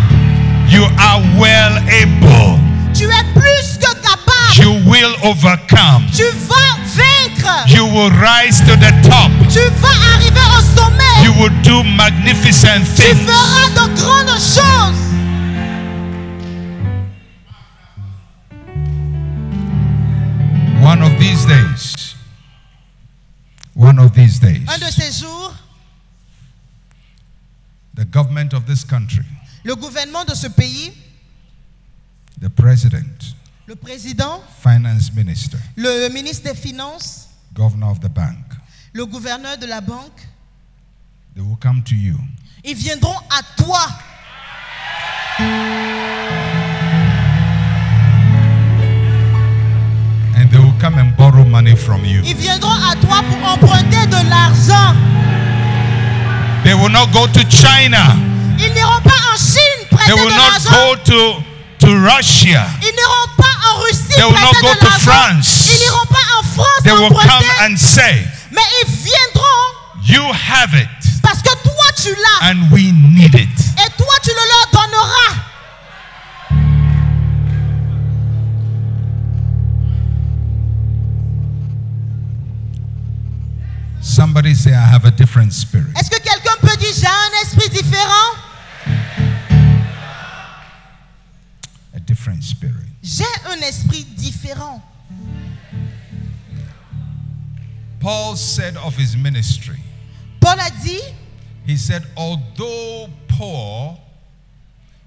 you are well able. tu es plus que capable. You will overcome. Tu vas vaincre. You will rise to the top. Tu vas arriver au sommet. You will do magnificent Tu things. feras de grandes choses. One of these days, one of these days, Un de ces jours, the government of this country, le gouvernement de ce pays, the president, le président, finance minister, le ministre des Finances, governor of the bank, le gouverneur de la banque, they will come to you. ils viendront à toi. And they will come and borrow money from you. Ils viendront à toi pour emprunter de l'argent. They will not go to China. Ils n'iront pas en Chine prêter They will de not l'argent. go to Russia. Ils n'iront pas en Russie They will not prêter go de to l'argent. France. Ils n'iront pas en France They will come emprunter. and say, Mais ils viendront you have it parce que toi tu l'as. and we need it. Et toi tu le leur donneras. Somebody say, I have a different spirit. Est-ce que quelqu'un peut dire j'ai un esprit différent? A different spirit. J'ai un esprit différent. Paul said of his ministry, Paul a dit, he said, although poor,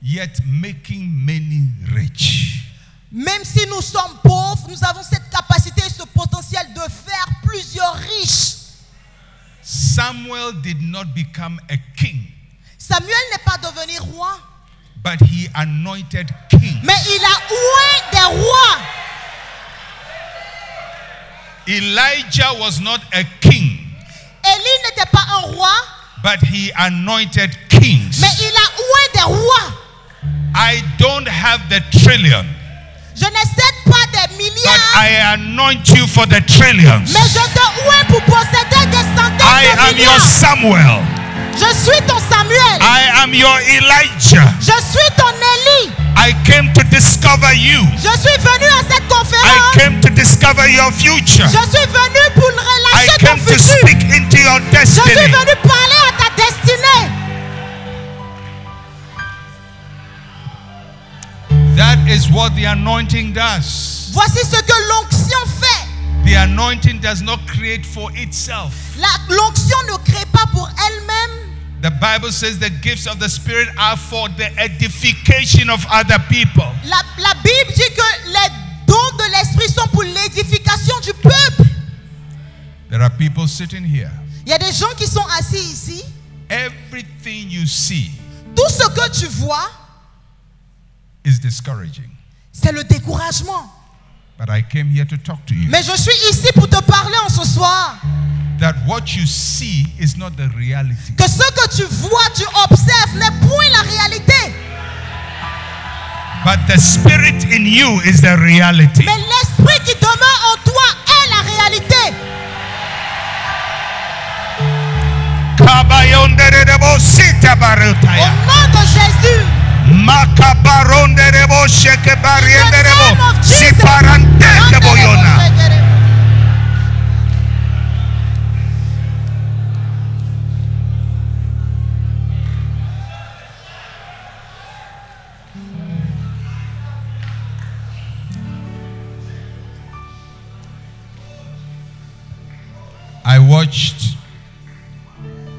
yet making many rich. même si nous sommes pauvres, nous avons cette capacité et ce potentiel de faire plusieurs riches. Samuel did not become a king, Samuel n'est pas devenu roi, but he anointed kings. mais il a oint des rois. Elijah was not a king, Élie n'était pas un roi, but he anointed kings. mais il a oint des rois. I don't have the trillion, Je ne cède pas des but milliards, I anoint you for the trillions. mais je te oint pour posséder des centaines I de am your milliards. Samuel. Je suis ton Samuel. I am your Elijah. Je suis ton Élie. I came to discover you. Je suis venu à cette I conférence. came to discover your future. Je suis venu pour I relâcher ton came to futur. speak into your Je suis destiny. venu parler à ta destinée. That is what the anointing does. Voici ce que l'onction fait. The anointing does not create for itself. L'onction ne crée pas pour elle-même. The Bible says the gifts of the Spirit are for the edification of other people. La Bible dit que les dons de l'esprit sont pour l'édification du peuple. There are people sitting here. Il y a des gens qui sont assis ici. Everything you see Tout ce que tu vois, is discouraging. c'est le découragement. But I came here to talk to you. Mais je suis ici pour te parler en ce soir. That what you see is not the reality. Que ce que tu vois, tu observes n'est point la réalité. But the spirit in you is the reality. Mais l'esprit qui demeure en toi est la réalité. Au nom de Jésus.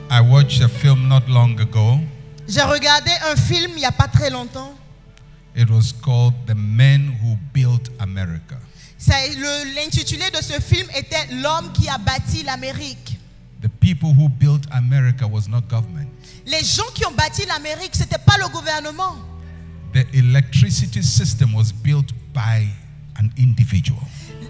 I watched a film not long ago. J'ai regardé un film il n'y a pas très longtemps. It was called The Men Who Built America. L'intitulé de ce film était L'homme qui a bâti l'Amérique. The people who built America was not government. Les gens qui ont bâti l'Amérique, ce n'était pas le gouvernement. The electricity system was built by an individual.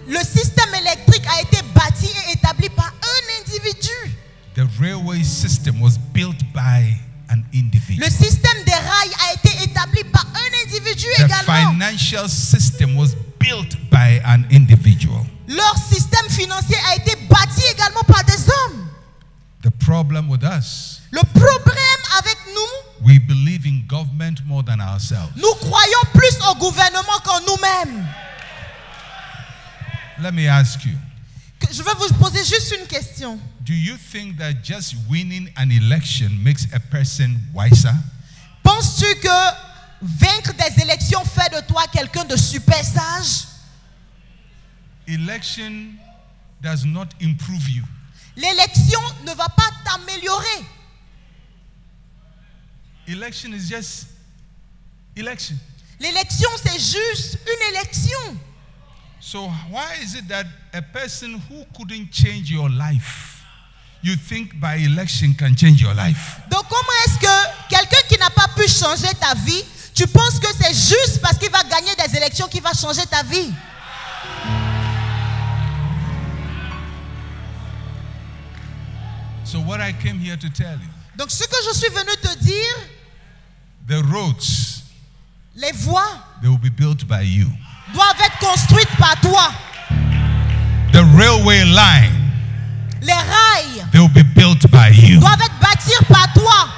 Le système électrique a été bâti et établi par un individu. The railway system was built by an individual. Le système des rails a été établi par un individu The également. financial system was built by an individual. Leur système financier a été bâti également par des hommes. The problem with us, Le problème avec nous, we believe in government more than ourselves. nous croyons plus au gouvernement qu'en nous-mêmes. Let me ask you, Je vais vous poser juste une question. do you think that just winning an election makes a person wiser? Penses-tu que vaincre des élections fait de toi quelqu'un de super sage? Election does not improve you. L'élection ne va pas t'améliorer. Election is just election. L'élection, c'est juste une élection. So why is it that a person who couldn't change your life, you think by election can change your life? Donc comment est-ce que quelqu'un qui n'a pas pu changer ta vie, tu penses que c'est juste parce qu'il va gagner des élections qu'il va changer ta vie? So what I came here to tell you, Donc ce que je suis venu te dire, the roads, les voies they will be built by you. doivent être construites par toi. The railway line, Les rails they will be built by you. doivent être bâtis par toi.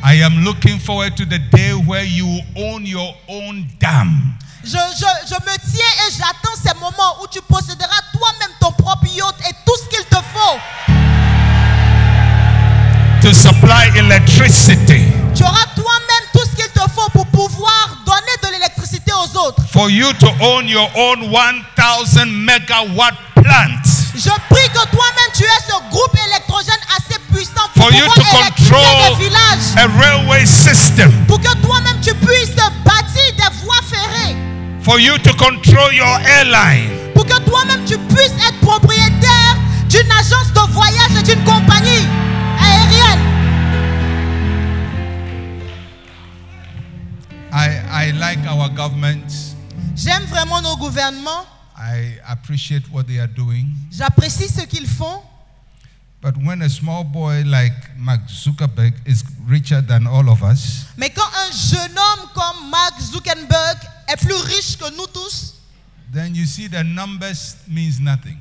I am looking forward to the day where you own your own dam. Je me tiens et j'attends ces moments où tu posséderas toi-même ton propre yacht et tout ce qu'il te faut. To supply electricity. Tu auras toi-même tout ce qu'il te faut pour pouvoir donner de l'électricité aux autres. For you to own your own 1000 megawatt plant. Je prie que toi-même tu aies ce groupe électrogène assez puissant pour For you pouvoir to électrifier control des villages. a railway system. Pour que toi-même tu puisses bâtir des voies ferrées. For you to control your airline. Pour que toi-même tu puisses être propriétaire d'une agence de voyage et d'une compagnie aérienne. I like our government. J'aime vraiment nos gouvernements. I appreciate what they are doing. J'apprécie ce qu'ils font. But when a small boy like Mark Zuckerberg is richer than all of us, Mais quand un jeune homme comme Mark Zuckerberg est plus riche que nous tous, then you see the numbers means nothing.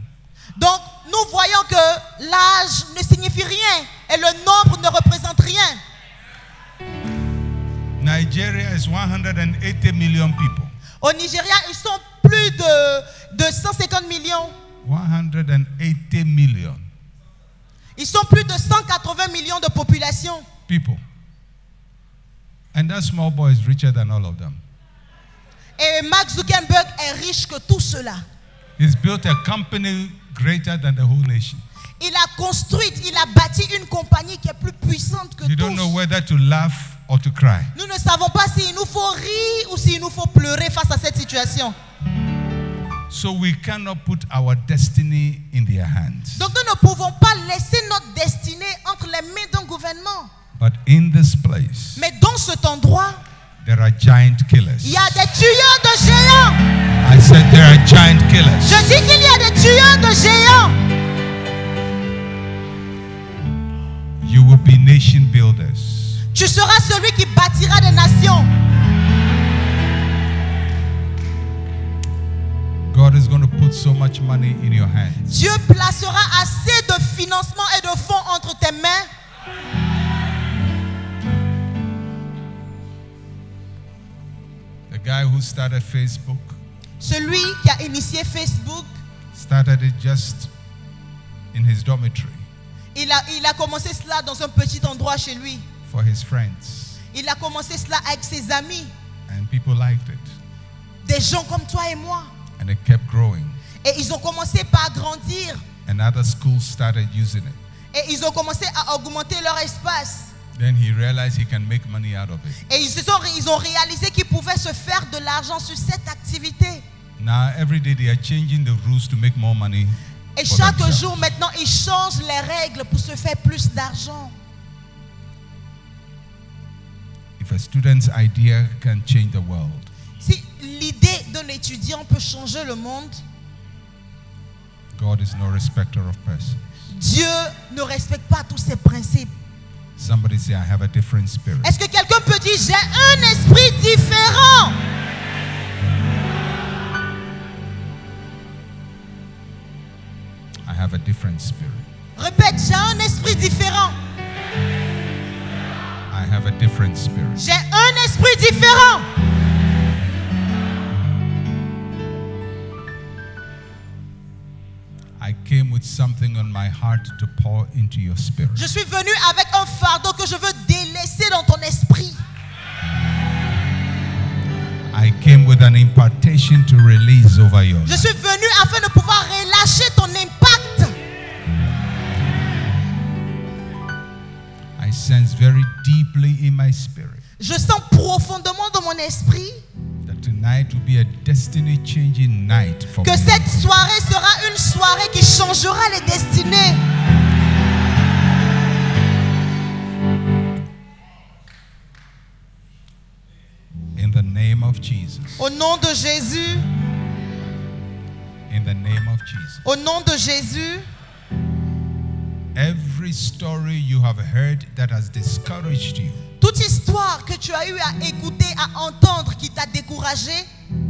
donc nous voyons que l'âge ne signifie rien et le nombre ne représente rien. Nigeria is 180 million people. Au Nigeria, ils sont plus de 150 millions. 180 million Ils sont plus de 180 millions de population. people. And that small boy is richer than all of them. Et Mark Zuckerberg est riche que tout cela. He's built a company greater than the whole nation. Il a construit, il a bâti une compagnie qui est plus puissante que You don't know tous. whether to laugh or to cry. Nous ne savons pas s'il nous faut rire ou s'il nous faut pleurer face à cette situation. So we cannot put our destiny in their hands. Donc nous ne pouvons pas laisser notre destinée entre les mains d'un gouvernement. But in this place, Mais dans cet endroit, there are giant killers. il y a des tueurs de géants. I said there are giant killers. Je dis qu'il y a des tueurs de géants. You will be nation builders. Tu seras celui qui bâtira des nations. God is going to put so much money in your hands. Dieu placera assez de financement et de fonds entre tes mains. The guy who started Facebook Celui qui a initié Facebook, started it just in his dormitory il a commencé cela dans un petit endroit chez lui. for his friends, Il a commencé cela avec ses amis, and people liked it, des gens comme toi et moi. and it kept growing. Et ils ont commencé par grandir. And other schools started using it. Et ils ont commencé à augmenter leur espace. Then he realized he can make money out of it. Et ils ont réalisé qu'ils pouvaient se faire de l'argent sur cette activité. Now every day they are changing the rules to make more money. Et for chaque themselves. jour maintenant, ils changent les règles pour se faire plus d'argent. If a student's idea can change the world, Si l'idée d'un étudiant peut changer le monde, God is no respecter of persons. Dieu ne respecte pas tous ses principes. Somebody say, I have a different spirit. Est-ce que quelqu'un peut dire, j'ai un esprit différent? I have a different spirit. Répète, j'ai un esprit différent. I have a different spirit. J'ai un esprit différent. I came with something on my heart to pour into your spirit. Je suis venu avec un fardeau que je veux délaisser dans ton esprit. I came with an impartation to release over your Je life. suis venu afin de pouvoir relâcher ton impact. I sense very deeply in my spirit Je sens profondément dans mon esprit that tonight will be a destiny changing night for que me. cette soirée sera une soirée qui changera les destinées. In the name of Jesus. Au nom de Jésus, In the name of Jesus. au nom de Jésus, Every story you have heard that has discouraged you, toute histoire que tu as eu à écouter, à entendre qui t'a découragé,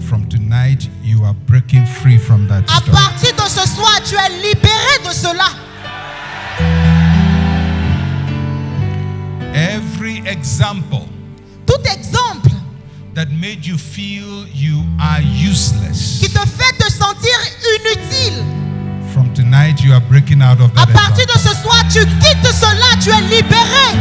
from tonight you are breaking free from that à story. partir de ce soir, tu es libéré de cela. Every example Tout exemple that made you feel you are useless, qui te fait te sentir inutile, from tonight you are breaking out of à that partir de example. ce soir, tu quittes cela, tu es libéré.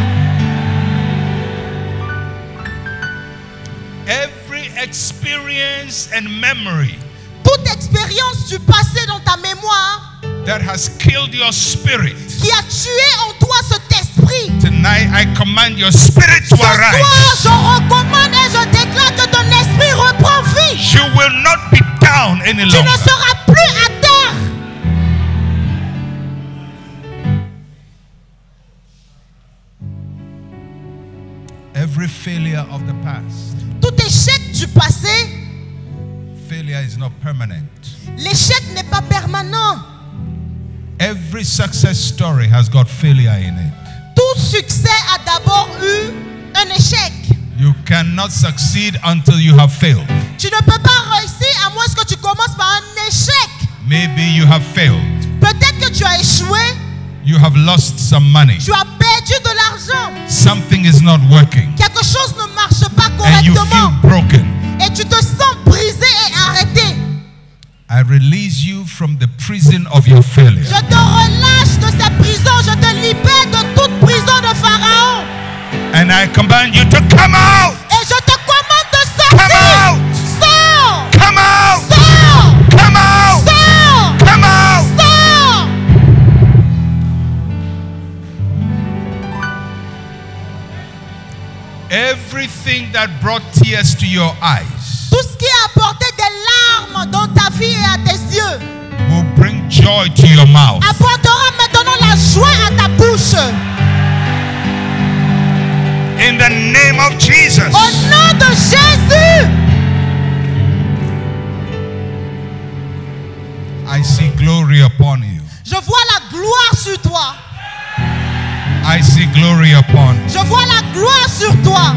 Every experience and memory Toute expérience du passé dans ta mémoire that has killed your spirit, qui a tué en toi cet esprit, tonight I command your spirit to ce soir, arise. je recommande et je déclare que ton esprit reprend vie. You will not be down any Tu ne longer. seras plus à terre. Every failure of the past, Tout échec du passé, failure is not permanent. l'échec n'est pas permanent. Every success story has got failure in it. Tout succès a d'abord eu un échec. You cannot succeed until you have failed. Tu ne peux pas réussir à moins que tu commences par un échec. Maybe you have failed. Peut-être que tu as échoué, You have lost some money. tu as perdu de l'argent. Something is not working. Quelque chose ne marche pas And you feel correctement. broken. Et tu te sens brisé et arrêté. I release you from the prison of your failure. Je te relâche de cette prison. Je te libère de toute prison de Pharaon. And I command you to come out. Et je te commande de Come sortir. out. Sors. everything that brought tears to your eyes Tout ce qui a apporté des larmes dans ta vie et à tes yeux will bring joy to your mouth. apportera maintenant la joie à ta bouche. In the name of Jesus. Au nom de Jésus. I see glory upon you. Je vois la gloire sur toi. I see glory upon you. Je vois la gloire sur toi.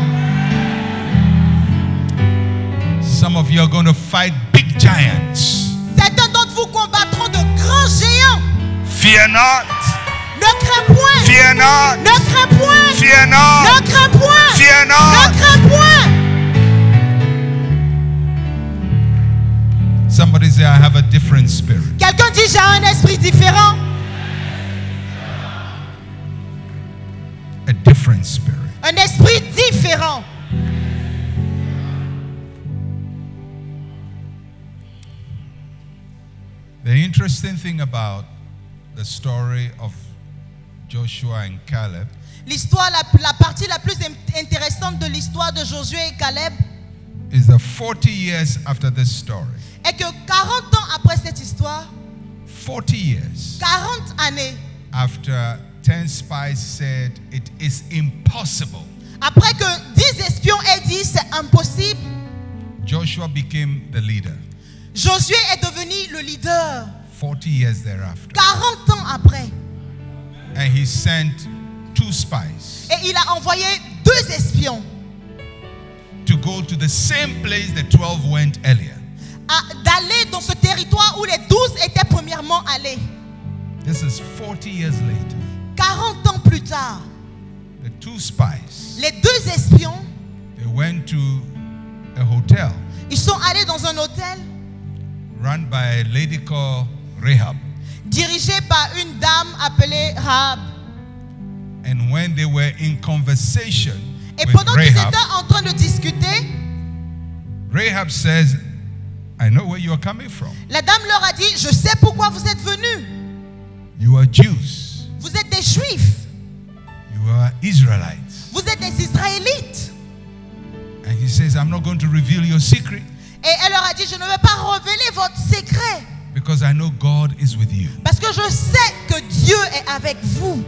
Some of you are going to fight big giants. Certains d'entre vous combattront de grands géants. Fear not. Ne crains point. Fear not. Ne crains point. Fear not. Ne crains point. Fear Ne not. crains point. Somebody say, I have a different spirit. Quelqu'un dit j'ai un esprit différent. A different spirit. Un esprit différent. The interesting thing about the story of Joshua and Caleb L'histoire, la partie la plus intéressante de l'histoire de Josué et Caleb is that 40 years after this story, est que 40 ans après cette histoire, 40 years 40 années after 10 spies said it is impossible, après que 10 espions aient dit c'est impossible, Joshua became the leader. Josué est devenu le leader 40 years thereafter. 40 ans après. And he sent 2 spies Et il a envoyé 2 espions to go to the same place the 12 went earlier. d'aller dans ce territoire où les 12 étaient premièrement allés. This is 40 years later. 40 ans plus tard, The 2 spies, les 2 espions, they went to a hotel ils sont allés dans un hôtel run by a lady called Rahab. dirigé par une dame appelée Rahab. And when they were in conversation Et with pendant qu'ils Rahab, étaient en train de discuter, Rahab says, I know where you are coming from. la dame leur a dit, je sais pourquoi vous êtes venus. You are Jews. Vous êtes des Juifs. You are Israelites. Vous êtes des Israélites. And he says, I'm not going to reveal your secret Et elle leur a dit, je ne vais pas révéler votre secret. because I know God is with you. Parce que je sais que Dieu est avec vous.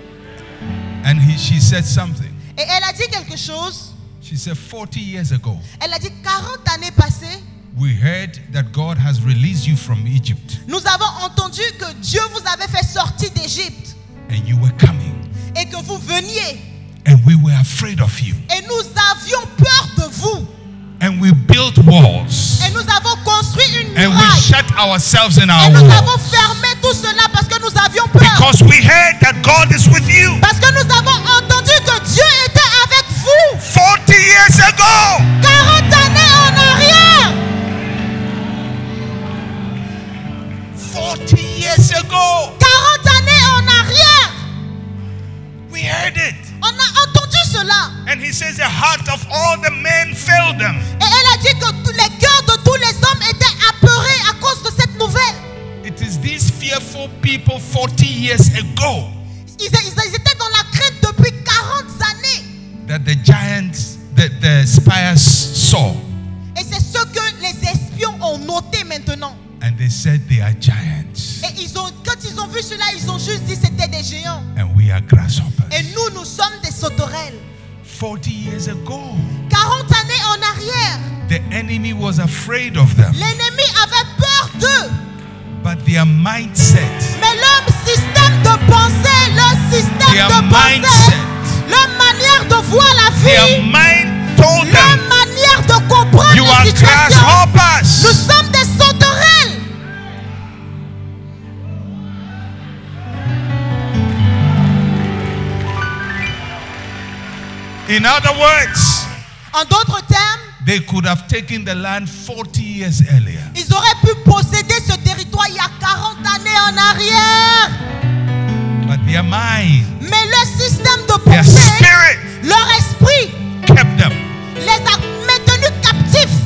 And she said something. Et elle a dit quelque chose. She said, 40 years ago, Elle a dit, 40 années passées, we heard that God has released you from Egypt nous avons entendu que Dieu vous avait fait sortir d'Égypte. and you were coming. Et que vous veniez. And we were afraid of you. Et nous avions peur de vous. And we built walls. Et nous avons construit une And we muraille. shut ourselves in our Et nous avons walls. fermé tout cela parce que nous avions peur. Because we heard that God is with you. Parce que nous avons entendu que Dieu était avec vous. 40 years ago. 40 années en arrière. 40 years ago. 40 années en arrière. We heard it. On a entendu cela. And he says the heart of all the men failed them. Et elle a dit que les cœurs de tous les hommes étaient apeurés à cause de cette nouvelle. It is these fearful people 40 years ago Ils étaient dans la crainte depuis 40 années. that the giants, the spies saw. Et c'est ce que les espions ont noté maintenant. And they said they are giants. Et quand ils ont vu cela, ils ont juste dit c'était des géants. And we are grasshoppers. Et nous sommes des sauterelles. 40 years ago, 40 années en arrière, the enemy was afraid of them. l'ennemi avait peur d'eux. But their mindset, Mais leur système de pensée, leur système their de pensée, mindset, leur manière de voir la their vie, mind told leur them, manière de comprendre you la are situation. Nous grasshoppers. sommes des sauterelles. In other words, En d'autres termes, they could have taken the land 40 years earlier. ils auraient pu posséder ce territoire il y a 40 années en arrière. But their mind, Mais leur système de their pensée, spirit leur esprit, kept them. les a maintenus captifs.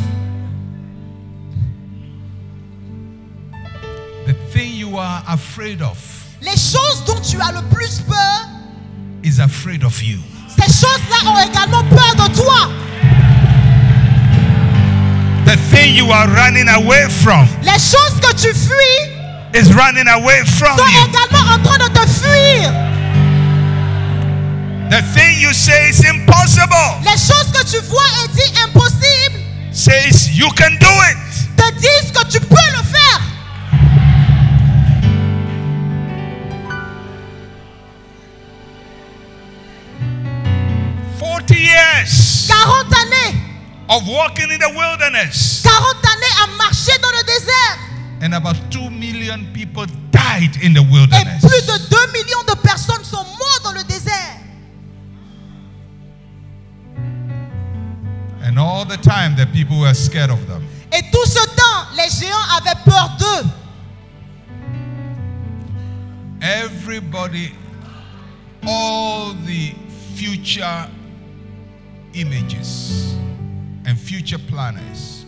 The thing you are afraid of Les choses dont tu as le plus peur, is afraid of you. ces choses-là ont également peur de toi. thing you are running away from Les choses que tu fuis is running away from sont you. également en train de te fuir. The thing you say is impossible Les choses que tu vois et dis impossible says you can do it. te disent que tu peux le faire. Years 40 années. of walking in the wilderness, 40 années à marcher dans le désert. and about 2 million people died in the Et wilderness. plus de 2 millions de personnes sont mortes dans le désert. And all the time the people were scared of them. Et tout ce temps, les géants avaient peur d'eux. Everybody, all the future images and future planners,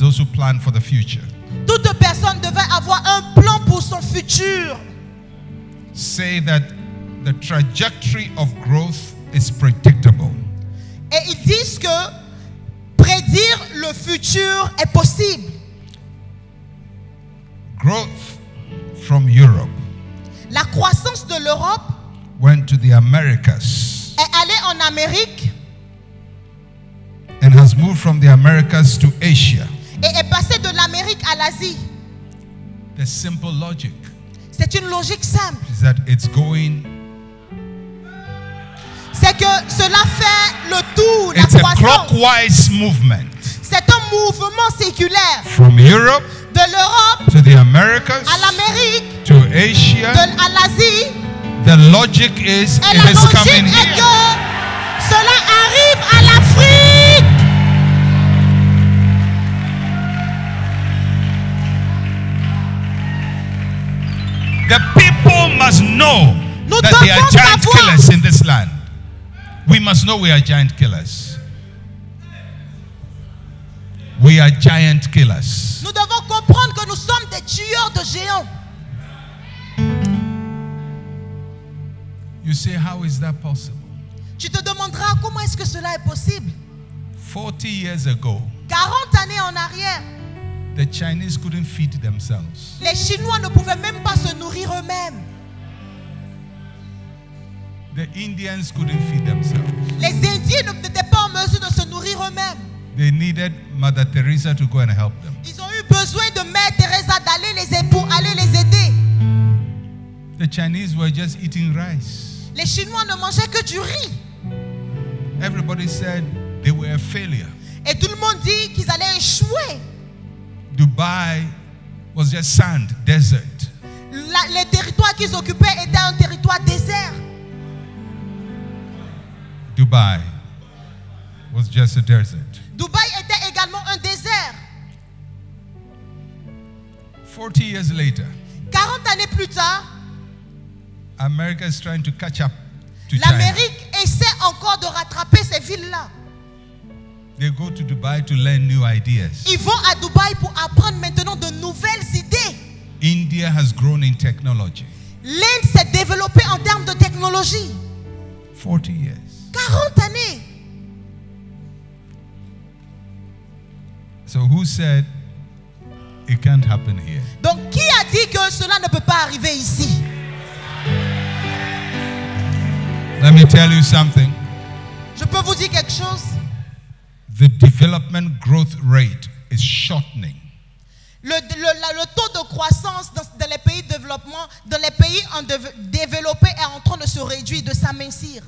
those who plan for the future, Toute personne devait avoir un plan pour son futur. say that the trajectory of growth is predictable. Et ils disent que prédire le futur est possible. Growth from Europe La croissance de l'Europe went to the Americas est allée en Amérique and has moved from the Americas to Asia. et est passée de l'Amérique à l'Asie. The simple logic C'est une logique simple. is that it's going, C'est que cela fait le tour, la it's a croissance. clockwise movement C'est un mouvement séculaire from Europe de l'Europe to the Americas à l'Amérique, to Asia. à l'Asie. The logic is Et it la is logique coming est here. que cela arrive à l'Afrique. The people must know Nous that they are devons giant savoir. killers in this land. We must know we are giant killers. We are giant killers. Nous devons comprendre que nous sommes des tueurs de géants. You say, how is that possible? Tu te demanderas comment est-ce que cela est possible. 40 years ago, 40 années en arrière, the Chinese couldn't feed themselves. les Chinois ne pouvaient même pas se nourrir eux-mêmes. The Indians couldn't feed themselves. Les Indiens n'étaient pas en mesure de se nourrir eux-mêmes. They needed Mother Teresa to go and help them. Ils ont eu besoin de Mère Teresa pour aller les aider. The Chinese were just eating rice. Les Chinois ne mangeaient que du riz. Everybody said they were a failure. Et tout le monde dit qu'ils allaient échouer. Dubai was just sand, desert. Les territoires qu'ils occupaient étaient un territoire désert. Dubai was just a desert. Dubaï était également un désert. 40 years later, 40 années plus tard, America is trying to catch up to China. l'Amérique essaie encore de rattraper ces villes-là. They go to Dubai to learn new ideas. Ils vont à Dubaï pour apprendre maintenant de nouvelles idées. India has grown in technology. L'Inde s'est développée en termes de technologie. 40 years. 40 années. So who said it can't happen here? Donc, qui a dit que cela ne peut pas arriver ici? Let me tell you something. Je peux vous dire quelque chose. The development growth rate is shortening. Le taux de croissance dans les pays développement, dans les pays développés est en train de se réduire, de s'amincir.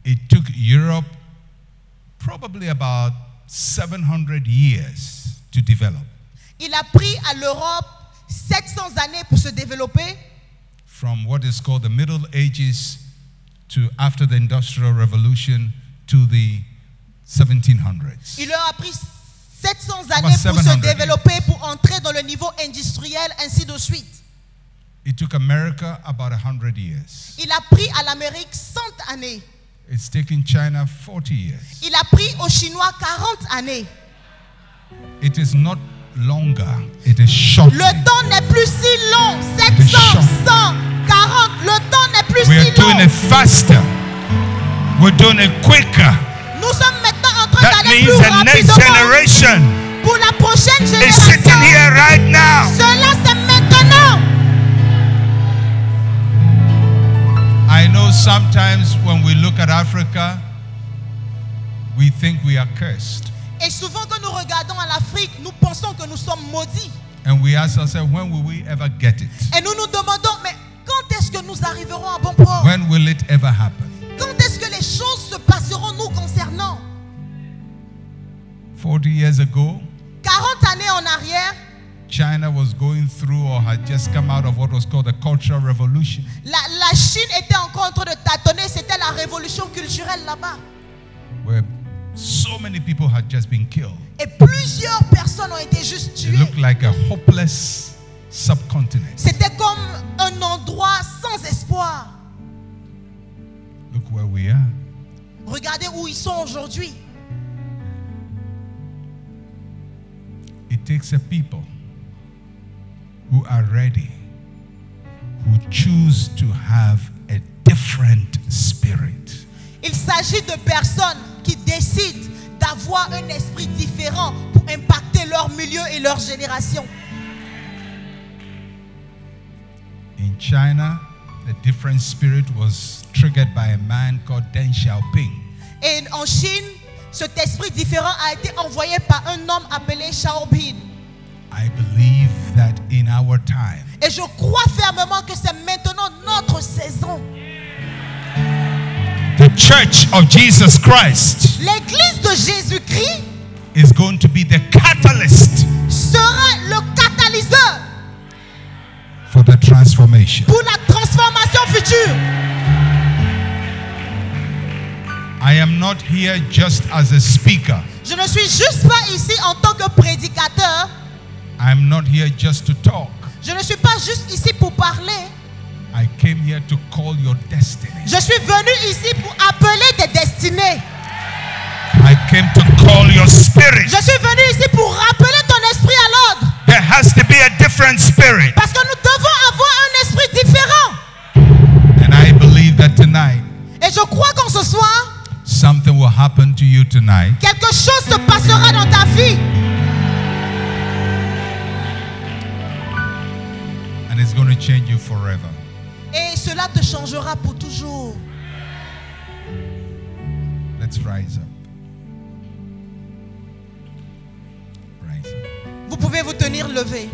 It took Europe probably about 700 years to develop. Il a pris à l'Europe 700 années pour se développer. From what is called the Middle Ages to after the Industrial Revolution to the 1700s. Il leur a pris 700 années pour se développer, pour entrer dans le niveau industriel, ainsi de suite. It took America about 100 years. Il a pris à l'Amérique 100 années. It's taken China 40 years. Il a pris aux Chinois 40 années. It is not longer, it is shorter. Le temps n'est plus si long. 700, 100, 40. Le temps n'est plus We si are doing long. it faster. We're doing it quicker. Nous sommes maintenant en train That d'aller aller means plus the next rapidement. generation Pour la prochaine is génération, sitting here right now. cela c'est maintenant. I know sometimes when we look at Africa, we think we are cursed. Et souvent quand nous regardons à l'Afrique, nous pensons que nous sommes maudits. And we ask ourselves, when will we ever get it? Et nous nous demandons, mais quand est-ce que nous arriverons à bon port? When will it ever happen? Quand est-ce que les choses se passeront nous concernant? 40 years ago, 40 années en arrière, China was going through or had just come out of what was called the Cultural Revolution. la Chine était encore en train de tâtonner. C'était la révolution culturelle là-bas. Where so many people had just been killed. Et plusieurs personnes ont été juste It tuées. looked like a hopeless subcontinent. C'était comme un endroit sans espoir. Look where we are. Regardez où ils sont aujourd'hui. It takes a people who are ready, who choose to have a different spirit. Il s'agit de personnes qui décident d'avoir un esprit différent pour impacter leur milieu et leur génération. In China, the different spirit was triggered by a man called Deng Xiaoping. Et en Chine, cet esprit différent a été envoyé par un homme appelé Xiaoping. I believe that in our time, Et je crois fermement que c'est maintenant notre saison. the Church of Jesus Christ L'église de Jésus-Christ is going to be the catalyst sera le catalyseur for the transformation. pour la transformation future. I am not here just as a speaker. Je ne suis juste pas ici en tant que prédicateur. I am not here just to talk. Je ne suis pas juste ici pour parler. I came here to call your destiny. Je suis venu ici pour appeler des destinées. I came to call your spirit. Je suis venu ici pour rappeler ton esprit à l'ordre. There has to be a different spirit. Parce que nous devons avoir un esprit différent. And I believe that tonight, Et je crois qu'en ce soir, something will happen to you tonight. quelque chose se passera dans ta vie. And it's going to change you forever. Et cela te changera pour toujours. Let's rise up. Rise up. Vous pouvez vous tenir levé.